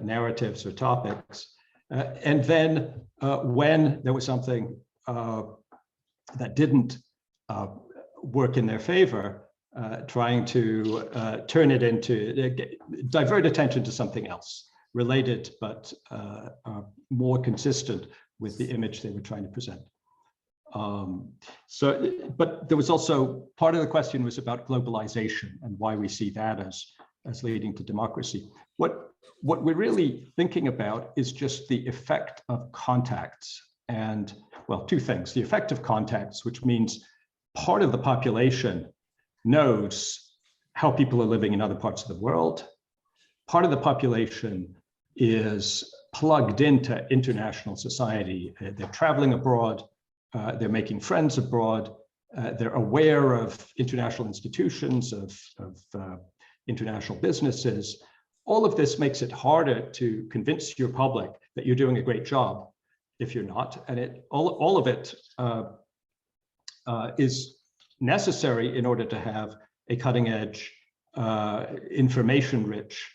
narratives or topics. And then when there was something that didn't work in their favor, trying to turn it into, divert attention to something else related, but more consistent with the image they were trying to present. But there was also, part of the question was about globalization and why we see that as leading to democracy. What we're really thinking about is just the effect of contacts. And, well, two things. The effect of contacts, which means part of the population knows how people are living in other parts of the world. Part of the population is plugged into international society. They're traveling abroad. They're making friends abroad. They're aware of international institutions, of international businesses. all of this makes it harder to convince your public that you're doing a great job if you're not. And all of it is necessary in order to have a cutting edge, information-rich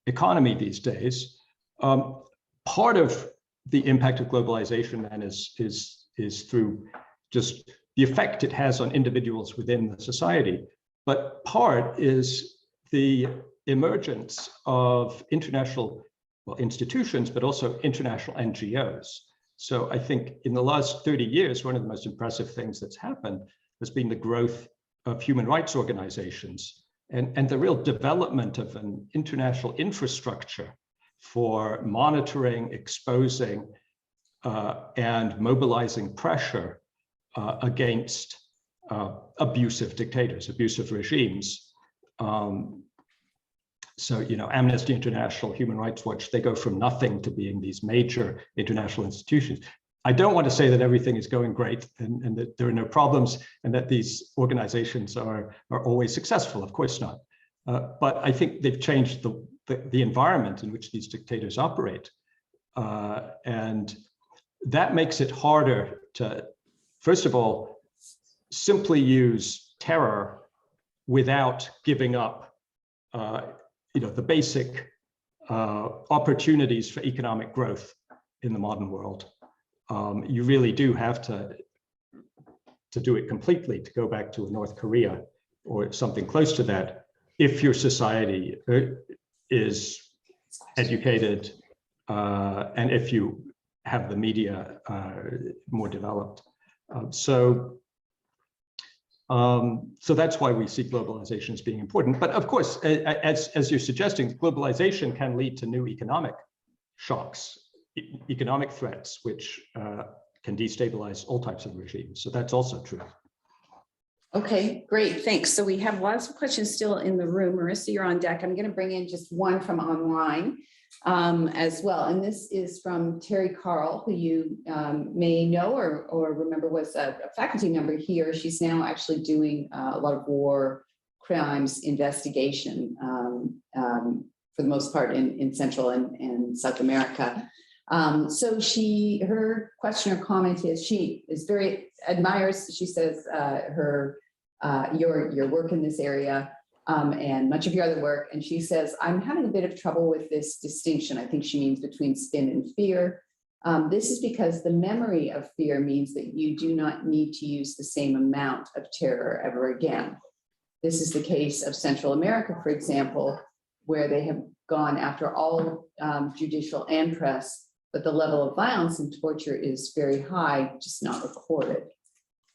economy these days. Part of the impact of globalization then is through just the effect it has on individuals within the society, but part is the emergence of international, well, institutions, but also international NGOs. So I think in the last 30 years, one of the most impressive things that's happened has been the growth of human rights organizations and the real development of an international infrastructure for monitoring, exposing, and mobilizing pressure against abusive dictators, abusive regimes. So, you know, Amnesty International, Human Rights Watch, they go from nothing to being these major international institutions. I don't want to say that everything is going great and that there are no problems and that these organizations are always successful. Of course not. But I think they've changed the environment in which these dictators operate. And that makes it harder to, first of all, simply use terror without giving up you know, the basic opportunities for economic growth in the modern world. You really do have to do it completely, to go back to a North Korea or something close to that, if your society is educated and if you have the media more developed. So that's why we see globalization as being important. But of course, as you're suggesting, globalization can lead to new economic shocks, economic threats, which can destabilize all types of regimes. So that's also true. Okay, great, thanks. So we have lots of questions still in the room. Marissa, you're on deck. I'm going to bring in just one from online as well. And this is from Terry Carl, who you may know or remember was a faculty member here. She's now actually doing a lot of war crimes investigation for the most part in Central and South America. So her question or comment is, she is very admires, she says, your work in this area and much of your other work. And she says, I'm having a bit of trouble with this distinction. I think she means between spin and fear. This is because the memory of fear means that you do not need to use the same amount of terror ever again. This is the case of Central America, for example, where they have gone after all judicial and press, but the level of violence and torture is very high, just not recorded.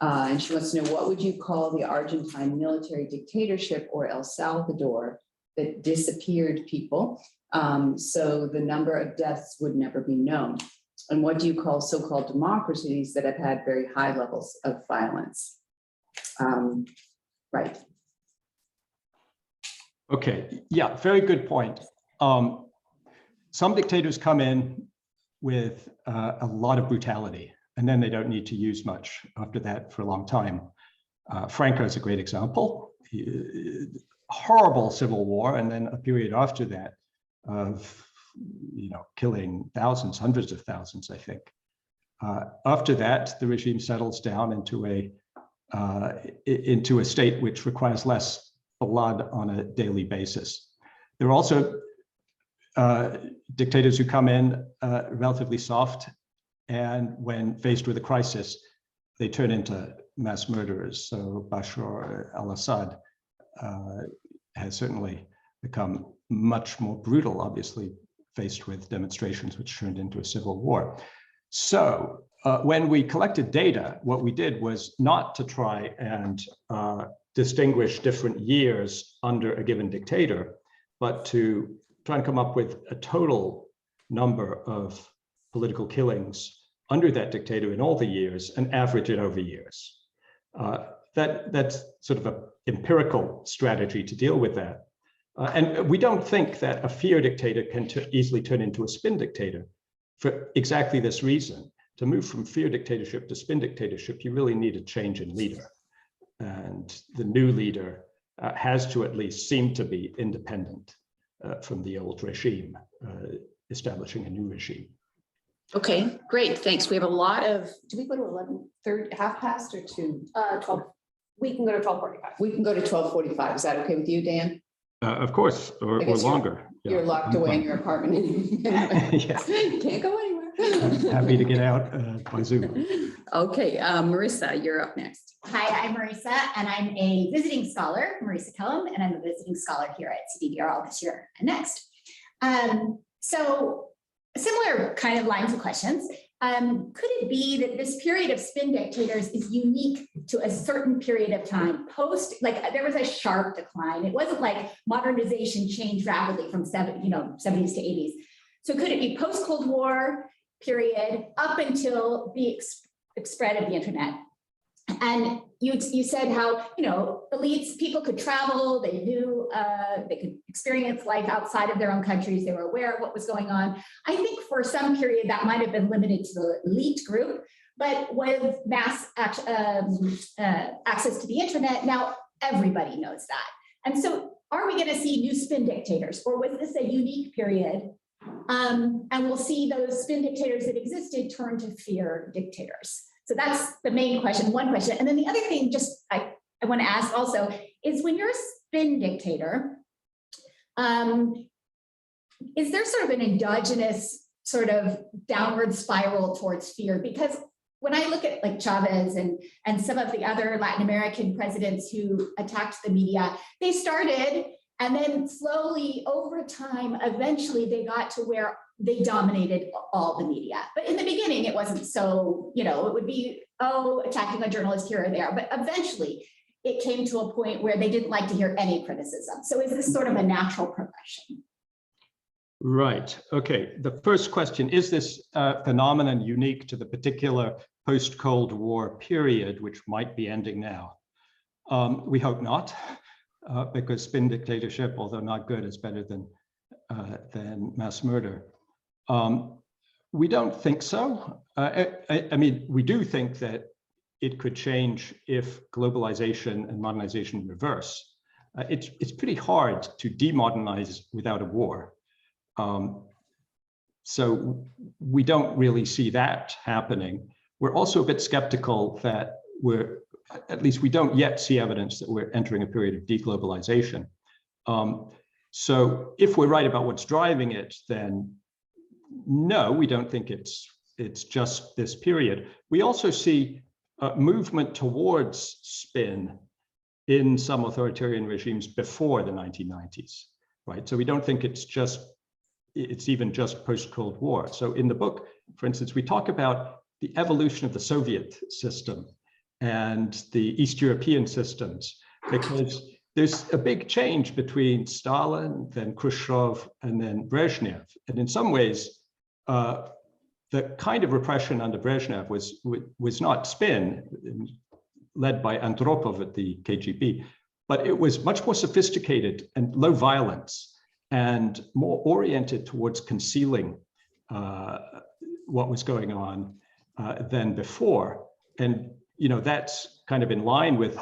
And she wants to know, what would you call the Argentine military dictatorship or El Salvador that disappeared people, so the number of deaths would never be known? And what do you call so-called democracies that have had very high levels of violence? Right. Okay, yeah, very good point. Some dictators come in with a lot of brutality, and then they don't need to use much after that for a long time. Franco is a great example. Horrible civil war, and then a period after that of, you know, killing thousands, hundreds of thousands, I think. After that, the regime settles down into a state which requires less blood on a daily basis. There are also dictators who come in relatively soft, and when faced with a crisis, they turn into mass murderers. So Bashar al-Assad has certainly become much more brutal, obviously, faced with demonstrations which turned into a civil war. So when we collected data, what we did was not to try and distinguish different years under a given dictator, but to try and come up with a total number of political killings under that dictator in all the years and average it over years. That's sort of an empirical strategy to deal with that. And we don't think that a fear dictator can easily turn into a spin dictator for exactly this reason. To move from fear dictatorship to spin dictatorship, you really need a change in leader. And the new leader has to at least seem to be independent. from the old regime, establishing a new regime. Okay, great, thanks. We have a lot of, do we go to 11:30, half past or 2? 12. We can go to 12:45. We can go to 12:45. Is that okay with you, Dan? Of course, or I guess longer. You're locked away in your apartment. Yeah. Can't go anywhere. Happy to get out by Zoom. Okay, Marissa, you're up next. Hi, I'm Marissa, and I'm a visiting scholar, Marissa Kellum, and I'm a visiting scholar here at CDDRL this year and next. So similar kind of lines of questions. Could it be that this period of spin dictators is unique to a certain period of time post, like there was a sharp decline. It wasn't like modernization changed rapidly from 70s to 80s. So could it be post-Cold War period up until the spread of the internet? And you said how, elites, people could travel, they knew, they could experience life outside of their own countries, they were aware of what was going on. I think for some period that might have been limited to the elite group, but with mass access to the internet, now everybody knows that. And so are we gonna see new spin dictators, or was this a unique period? And we'll see those spin dictators that existed turn to fear dictators. So that's the main question, one question. And then the other thing just I want to ask also is, when you're a spin dictator, is there sort of an endogenous sort of downward spiral towards fear? Because when I look at like Chavez and some of the other Latin American presidents who attacked the media, they started and then slowly over time, eventually they got to where they dominated all the media. But in the beginning, it wasn't so, it would be, attacking a journalist here or there. But eventually it came to a point where they didn't like to hear any criticism. So is this sort of a natural progression? Right. Okay. The first question, is this phenomenon unique to the particular post-Cold War period, which might be ending now? We hope not, because spin dictatorship, although not good, is better than mass murder. We don't think so. I mean, we do think that it could change if globalization and modernization reverse. It's pretty hard to demodernize without a war. So we don't really see that happening. We're also a bit skeptical that at least we don't yet see evidence that we're entering a period of deglobalization. So if we're right about what's driving it, then no, we don't think it's just this period. We also see movement towards spin in some authoritarian regimes before the 1990s, right? So we don't think it's even just post-Cold War. So in the book, for instance, we talk about the evolution of the Soviet system and the East European systems, because there's a big change between Stalin, then Khrushchev, and then Brezhnev. And in some ways, the kind of repression under Brezhnev was not spin, led by Andropov at the KGB, but it was much more sophisticated and low violence and more oriented towards concealing what was going on than before. And that's kind of in line with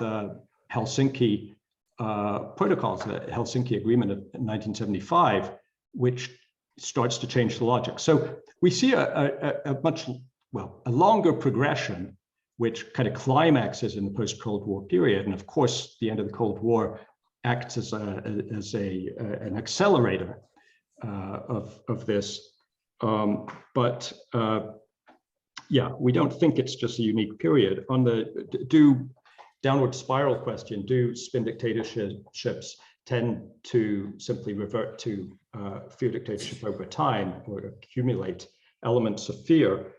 Helsinki protocols, the Helsinki Agreement of 1975, which starts to change the logic. So we see a longer progression, which kind of climaxes in the post-Cold War period. And of course, the end of the Cold War acts as an accelerator of this. Yeah, we don't think it's just a unique period. On the downward spiral question, do spin dictatorships tend to simply revert to fear dictatorship over time or accumulate elements of fear?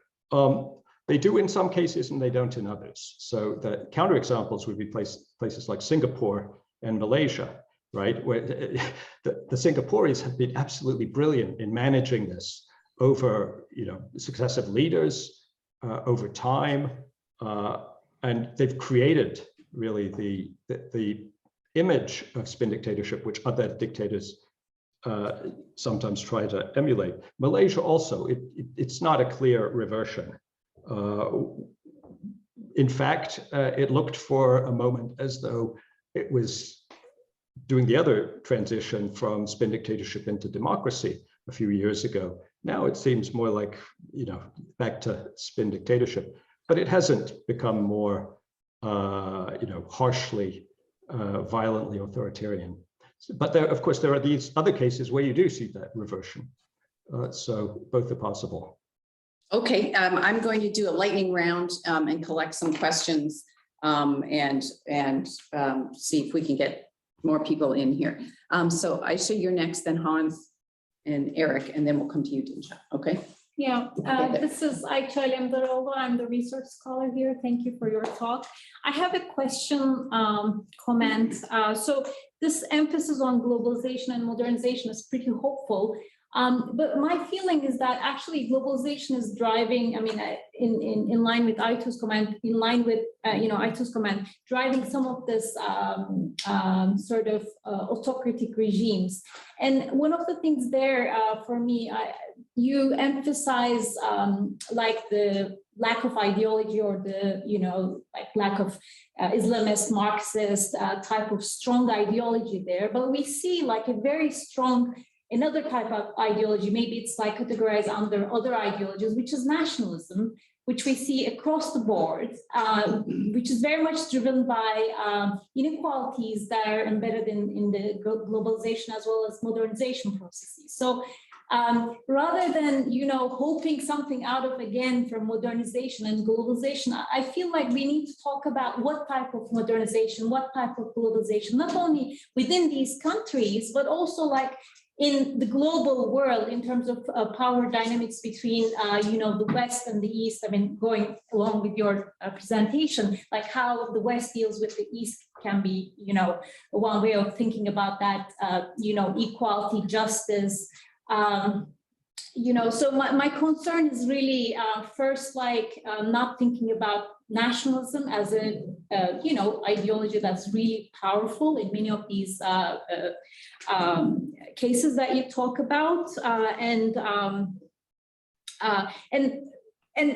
They do in some cases and they don't in others. So the counterexamples would be places like Singapore and Malaysia, right? Where the Singaporeans have been absolutely brilliant in managing this over successive leaders, over time, and they've created really the image of spin dictatorship, which other dictators sometimes try to emulate. Malaysia also, it's not a clear reversion. In fact, it looked for a moment as though it was doing the other transition from spin dictatorship into democracy a few years ago. Now it seems more like, back to spin dictatorship, but it hasn't become more, harshly, violently authoritarian. But of course, there are these other cases where you do see that reversion. So both are possible. Okay, I'm going to do a lightning round and collect some questions and see if we can get more people in here. So I see you're next, then Hans and Eric, and then we'll come to you, Dinja. Okay. Yeah, this is actually Alberto. I'm the research scholar here. Thank you for your talk. I have a question, comment. So this emphasis on globalization and modernization is pretty hopeful. But my feeling is that actually globalization is driving, I mean, in line with Aytu's comment, Aytu's comment, driving some of this sort of autocratic regimes. And one of the things there for me, you emphasize like the lack of ideology or the, like lack of Islamist, Marxist type of strong ideology there. But we see like a very strong another type of ideology, maybe it's like categorized under other ideologies, which is nationalism, which we see across the board, which is very much driven by inequalities that are embedded in the globalization as well as modernization processes. So rather than, hoping something out of, again, from modernization and globalization, I feel like we need to talk about what type of modernization, what type of globalization, not only within these countries, but also like in the global world in terms of power dynamics between, the West and the East. I mean, going along with your presentation, like how the West deals with the East can be, one way of thinking about that, equality, justice. So my concern is really first, like not thinking about nationalism as a, ideology that's really powerful in many of these cases that you talk about, and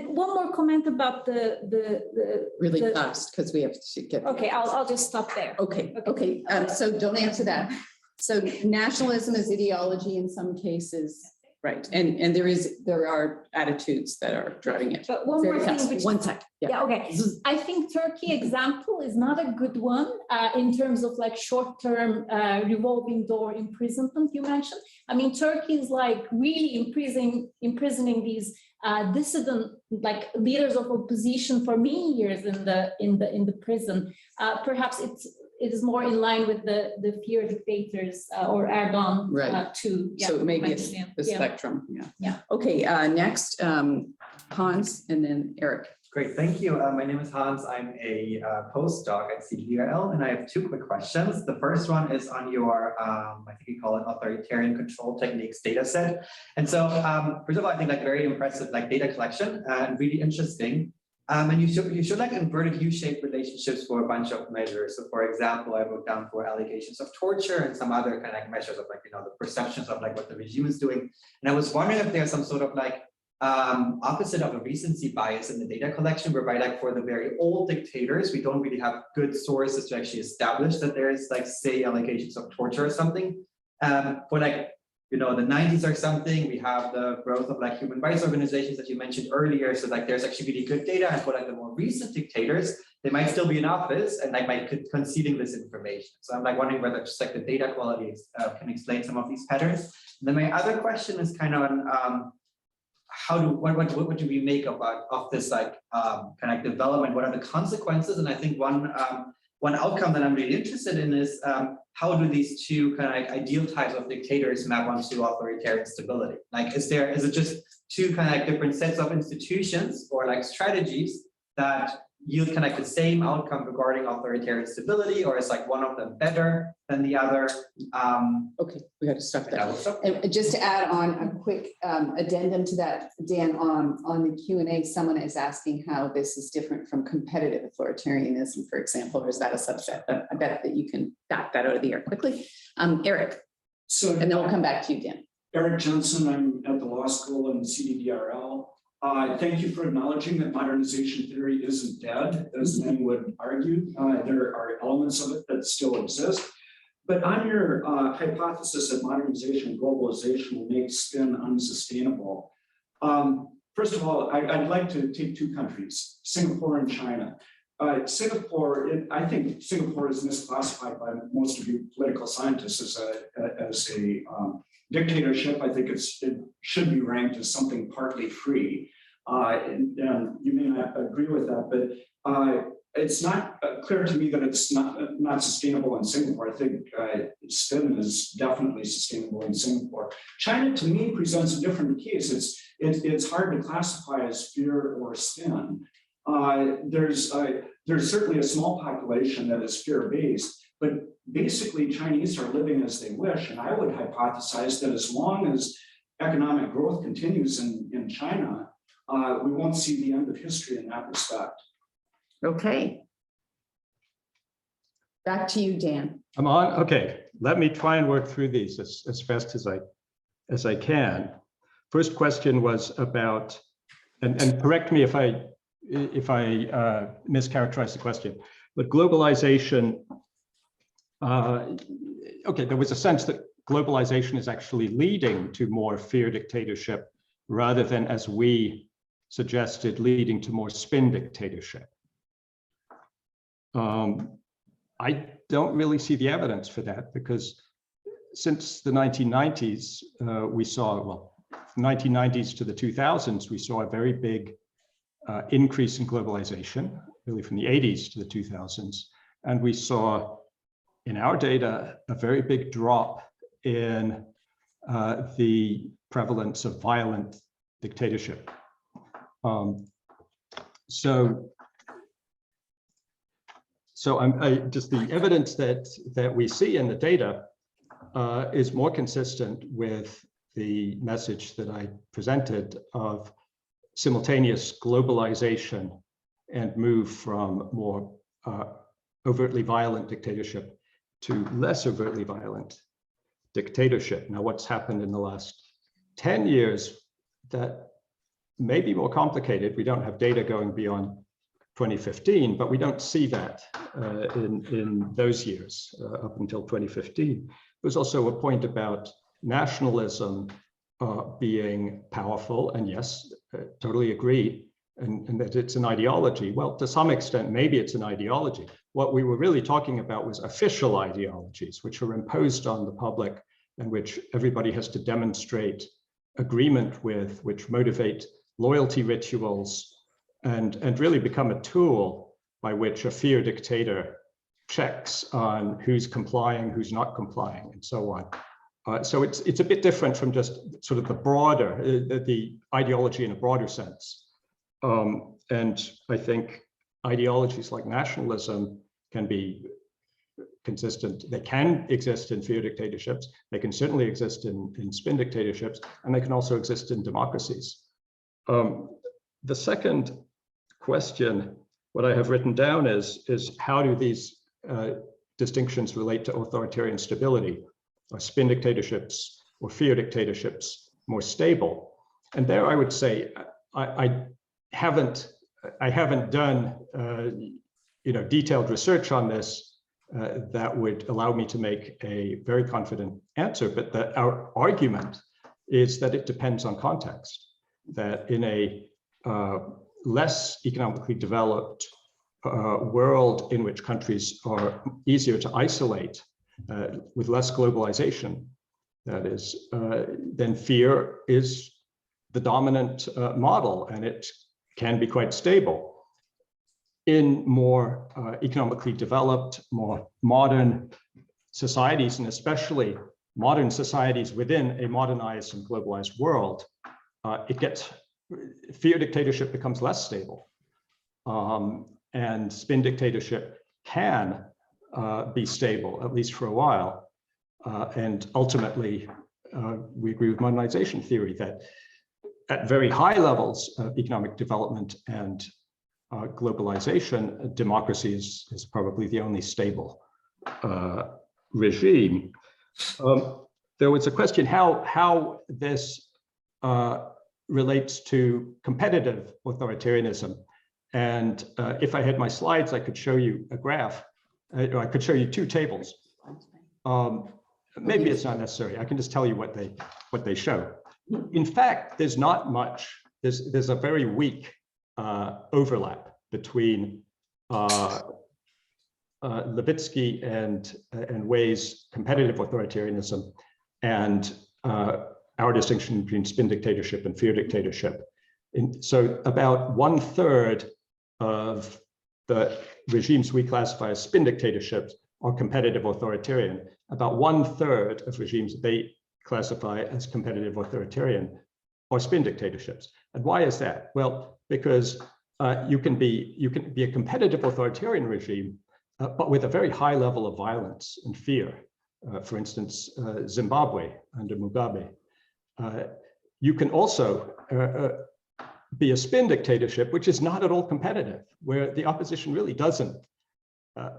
one more comment about the Really fast, because we have to get. Okay, I'll just stop there. Okay. So don't answer that. So nationalism is ideology in some cases, right? And there are attitudes that are driving it. But one more thing, which, one sec. yeah, okay. I think Turkey example is not a good one in terms of like short-term revolving door imprisonment you mentioned. I mean, Turkey is like really imprisoning these dissident, like leaders of opposition for many years in the prison. Perhaps it is more in line with the fear dictators or Erdogan, right? Too. Yeah, so it may be the spectrum. Yeah. Okay. Next, Hans, and then Eric. Great, thank you. My name is Hans. I'm a postdoc at CDRL, and I have two quick questions. The first one is on your, I think you call it authoritarian control techniques data set. And so, first of all, I think like very impressive like data collection and really interesting. And you should like inverted U-shaped relationships for a bunch of measures. So for example, I wrote down for allegations of torture and some other kind of like measures of like, the perceptions of like what the regime is doing. And I was wondering if there's some sort of like opposite of a recency bias in the data collection, whereby like for the very old dictators, we don't really have good sources to actually establish that there is like, say, allegations of torture or something. For like, the 90s or something, we have the growth of like human rights organizations that you mentioned earlier. So like there's actually really good data, and for like the more recent dictators, they might still be in office and like might concealing this information. So I'm like wondering whether just like the data quality can explain some of these patterns. And then my other question is kind of on what do we make of this like kind of like development? What are the consequences? And I think one outcome that I'm really interested in is how do these two kind of like ideal types of dictators map onto authoritarian stability? Like, is it just two kind of like different sets of institutions or like strategies that yield kind of like the same outcome regarding authoritarian stability, or is like one of them better than the other? Okay, we got to stop there. And just to add on a quick addendum to that, Dan, on the Q&A, someone is asking how this is different from competitive authoritarianism, for example, or is that a subset? I bet that you can back that out of the air quickly. Eric, and then we'll come back to you, Dan. Eric Johnson, I'm at the law school in CDDRL. Thank you for acknowledging that modernization theory isn't dead, as many would argue. There are elements of it that still exist. But on your hypothesis that modernization and globalization will make spin unsustainable, first of all, I'd like to take two countries, Singapore and China. Singapore, I think Singapore is misclassified by most of you political scientists as a dictatorship. I think it should be ranked as something partly free. And you may not agree with that, but it's not clear to me that it's not sustainable in Singapore. I think spin is definitely sustainable in Singapore. China, to me, presents a different case. It's hard to classify as fear or spin. There's certainly a small population that is fear-based, but basically Chinese are living as they wish. And I would hypothesize that as long as economic growth continues in China, we won't see the end of history in that respect. Okay. Back to you, Dan. I'm on. Okay, let me try and work through these as fast as I can. First question was about, and correct me if I mischaracterize the question, but globalization. Okay, there was a sense that globalization is actually leading to more fear dictatorship rather than, as we suggested, leading to more spin dictatorship. I don't really see the evidence for that, because since the 1990s, we saw, well, 1990s to the 2000s, we saw a very big increase in globalization, really from the 80s to the 2000s. And we saw in our data a very big drop in the prevalence of violent dictatorship. So just the evidence that we see in the data is more consistent with the message that I presented of simultaneous globalization and move from more overtly violent dictatorship to less overtly violent dictatorship. Now, what's happened in the last 10 years that may be more complicated. We don't have data going beyond 2015, but we don't see that in those years up until 2015. There's also a point about nationalism being powerful, and yes, totally agree, and that it's an ideology. Well, to some extent, maybe it's an ideology. What we were really talking about was official ideologies, which are imposed on the public and which everybody has to demonstrate agreement with, which motivate loyalty rituals, and really become a tool by which a fear dictator checks on who's complying, who's not complying, and so on. So it's a bit different from just sort of the broader, the ideology in a broader sense. And I think ideologies like nationalism can be consistent. They can exist in fear dictatorships. They can certainly exist in spin dictatorships, and they can also exist in democracies. The second question, what I have written down is how do these distinctions relate to authoritarian stability? Are spin dictatorships or fear dictatorships more stable? And there I would say I haven't done detailed research on this that would allow me to make a very confident answer, but our argument is that it depends on context, that in a less economically developed world in which countries are easier to isolate with less globalization, that is, then fear is the dominant model, and it can be quite stable. In more economically developed, more modern societies, and especially modern societies within a modernized and globalized world, fear dictatorship becomes less stable. And spin dictatorship can be stable, at least for a while. And ultimately, we agree with modernization theory that at very high levels of economic development and globalization, democracy is probably the only stable regime. There was a question how this relates to competitive authoritarianism. And if I had my slides, I could show you a graph. I could show you two tables. maybe it's not necessary. I can just tell you what they show. In fact, there's not much. There's a very weak overlap between Levitsky and Wei's competitive authoritarianism and our distinction between spin dictatorship and fear dictatorship. So about 1/3 of the regimes we classify as spin dictatorships are competitive authoritarian. About 1/3 of regimes they classify as competitive authoritarian are spin dictatorships. And why is that? Well, because you can be a competitive authoritarian regime, but with a very high level of violence and fear. For instance, Zimbabwe under Mugabe. You can also be a spin dictatorship, which is not at all competitive, where the opposition really doesn't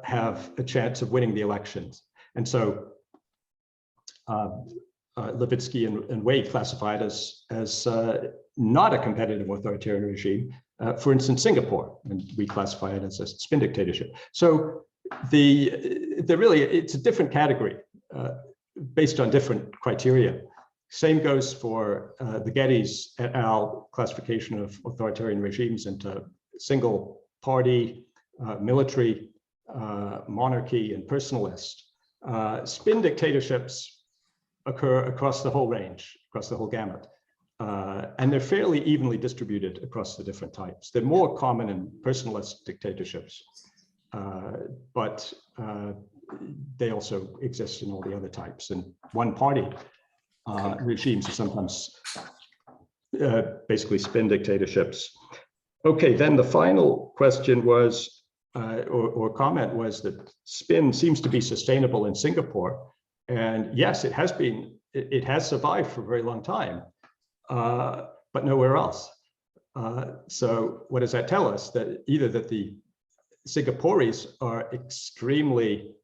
have a chance of winning the elections. And so Levitsky and Wei classified as not a competitive authoritarian regime. For instance, Singapore, and we classify it as a spin dictatorship. So it's a different category based on different criteria. Same goes for the Getty's et al. Classification of authoritarian regimes into single party, military, monarchy, and personalist. Spin dictatorships occur across the whole range, across the whole gamut. And they're fairly evenly distributed across the different types. They're more common in personalist dictatorships, but they also exist in all the other types. And one-party regimes are sometimes basically spin dictatorships. Okay, then the final question was, or comment was that spin seems to be sustainable in Singapore. And yes, it has been, it has survived for a very long time, but nowhere else. So what does that tell us? That either that the Singaporeans are extremely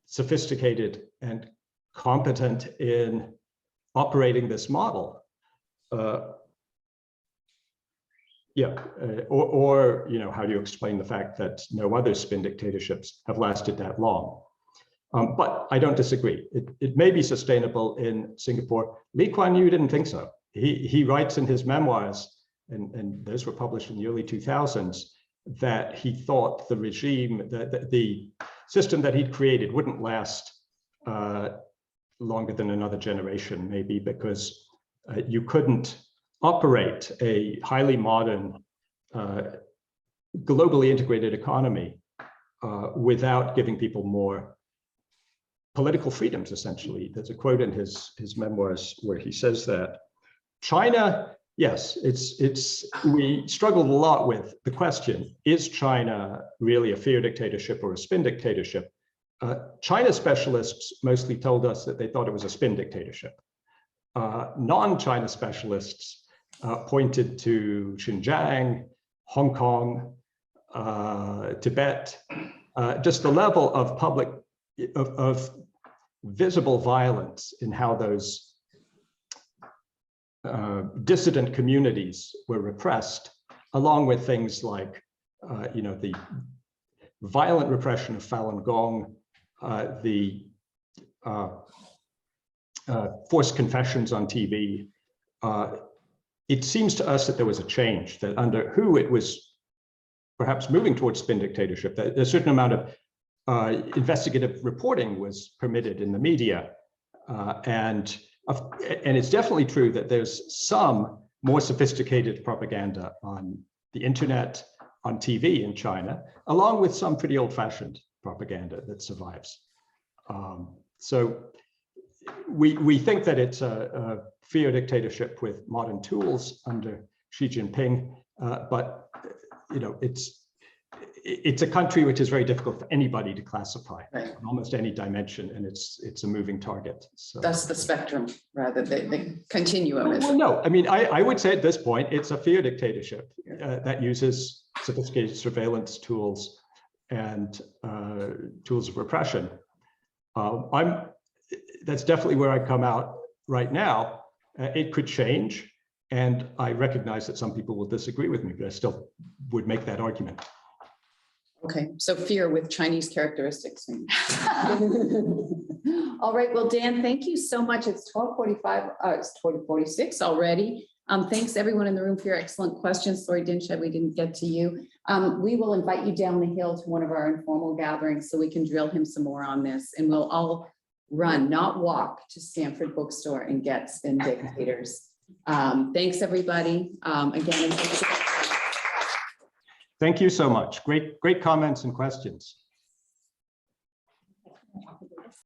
sophisticated and competent in operating this model, or you know, how do you explain the fact that no other spin dictatorships have lasted that long? But I don't disagree. It may be sustainable in Singapore. Lee Kuan Yew didn't think so. He writes in his memoirs, and those were published in the early 2000s, that he thought the regime, the system that he'd created wouldn't last longer than another generation, maybe because you couldn't operate a highly modern, globally integrated economy without giving people more political freedoms, essentially. There's a quote in his memoirs where he says that. China, yes, we struggled a lot with the question, is China really a fear dictatorship or a spin dictatorship? China specialists mostly told us that they thought it was a spin dictatorship. Non-China specialists pointed to Xinjiang, Hong Kong, Tibet, just the level of public, of visible violence in how those dissident communities were repressed, along with things like, you know, the violent repression of Falun Gong, the forced confessions on TV. It seems to us that there was a change, that under who it was perhaps moving towards spin dictatorship, that a certain amount of investigative reporting was permitted in the media. And it's definitely true that there's some more sophisticated propaganda on the internet, on TV in China, along with some pretty old-fashioned propaganda that survives. So we think that it's a fear dictatorship with modern tools under Xi Jinping, but you know, it's a country which is very difficult for anybody to classify, right, in almost any dimension, and it's a moving target. So that's the spectrum, rather the continuum. Well, no, I mean, I would say at this point it's a fear dictatorship that uses sophisticated surveillance tools and tools of repression. That's definitely where I come out right now. It could change, and I recognize that some people will disagree with me, but I still would make that argument. Okay, so fear with Chinese characteristics. All right, well, Dan, thank you so much. It's 12:45, it's 12:46 already. Thanks everyone in the room for your excellent questions. Sorry, Dinshed, we didn't get to you. We will invite you down the hill to one of our informal gatherings so we can drill him some more on this, and we'll all run, not walk, to Stanford Bookstore and get Spin Dictators. Thanks, everybody. Again, and thanks. Thank you so much. Great comments and questions.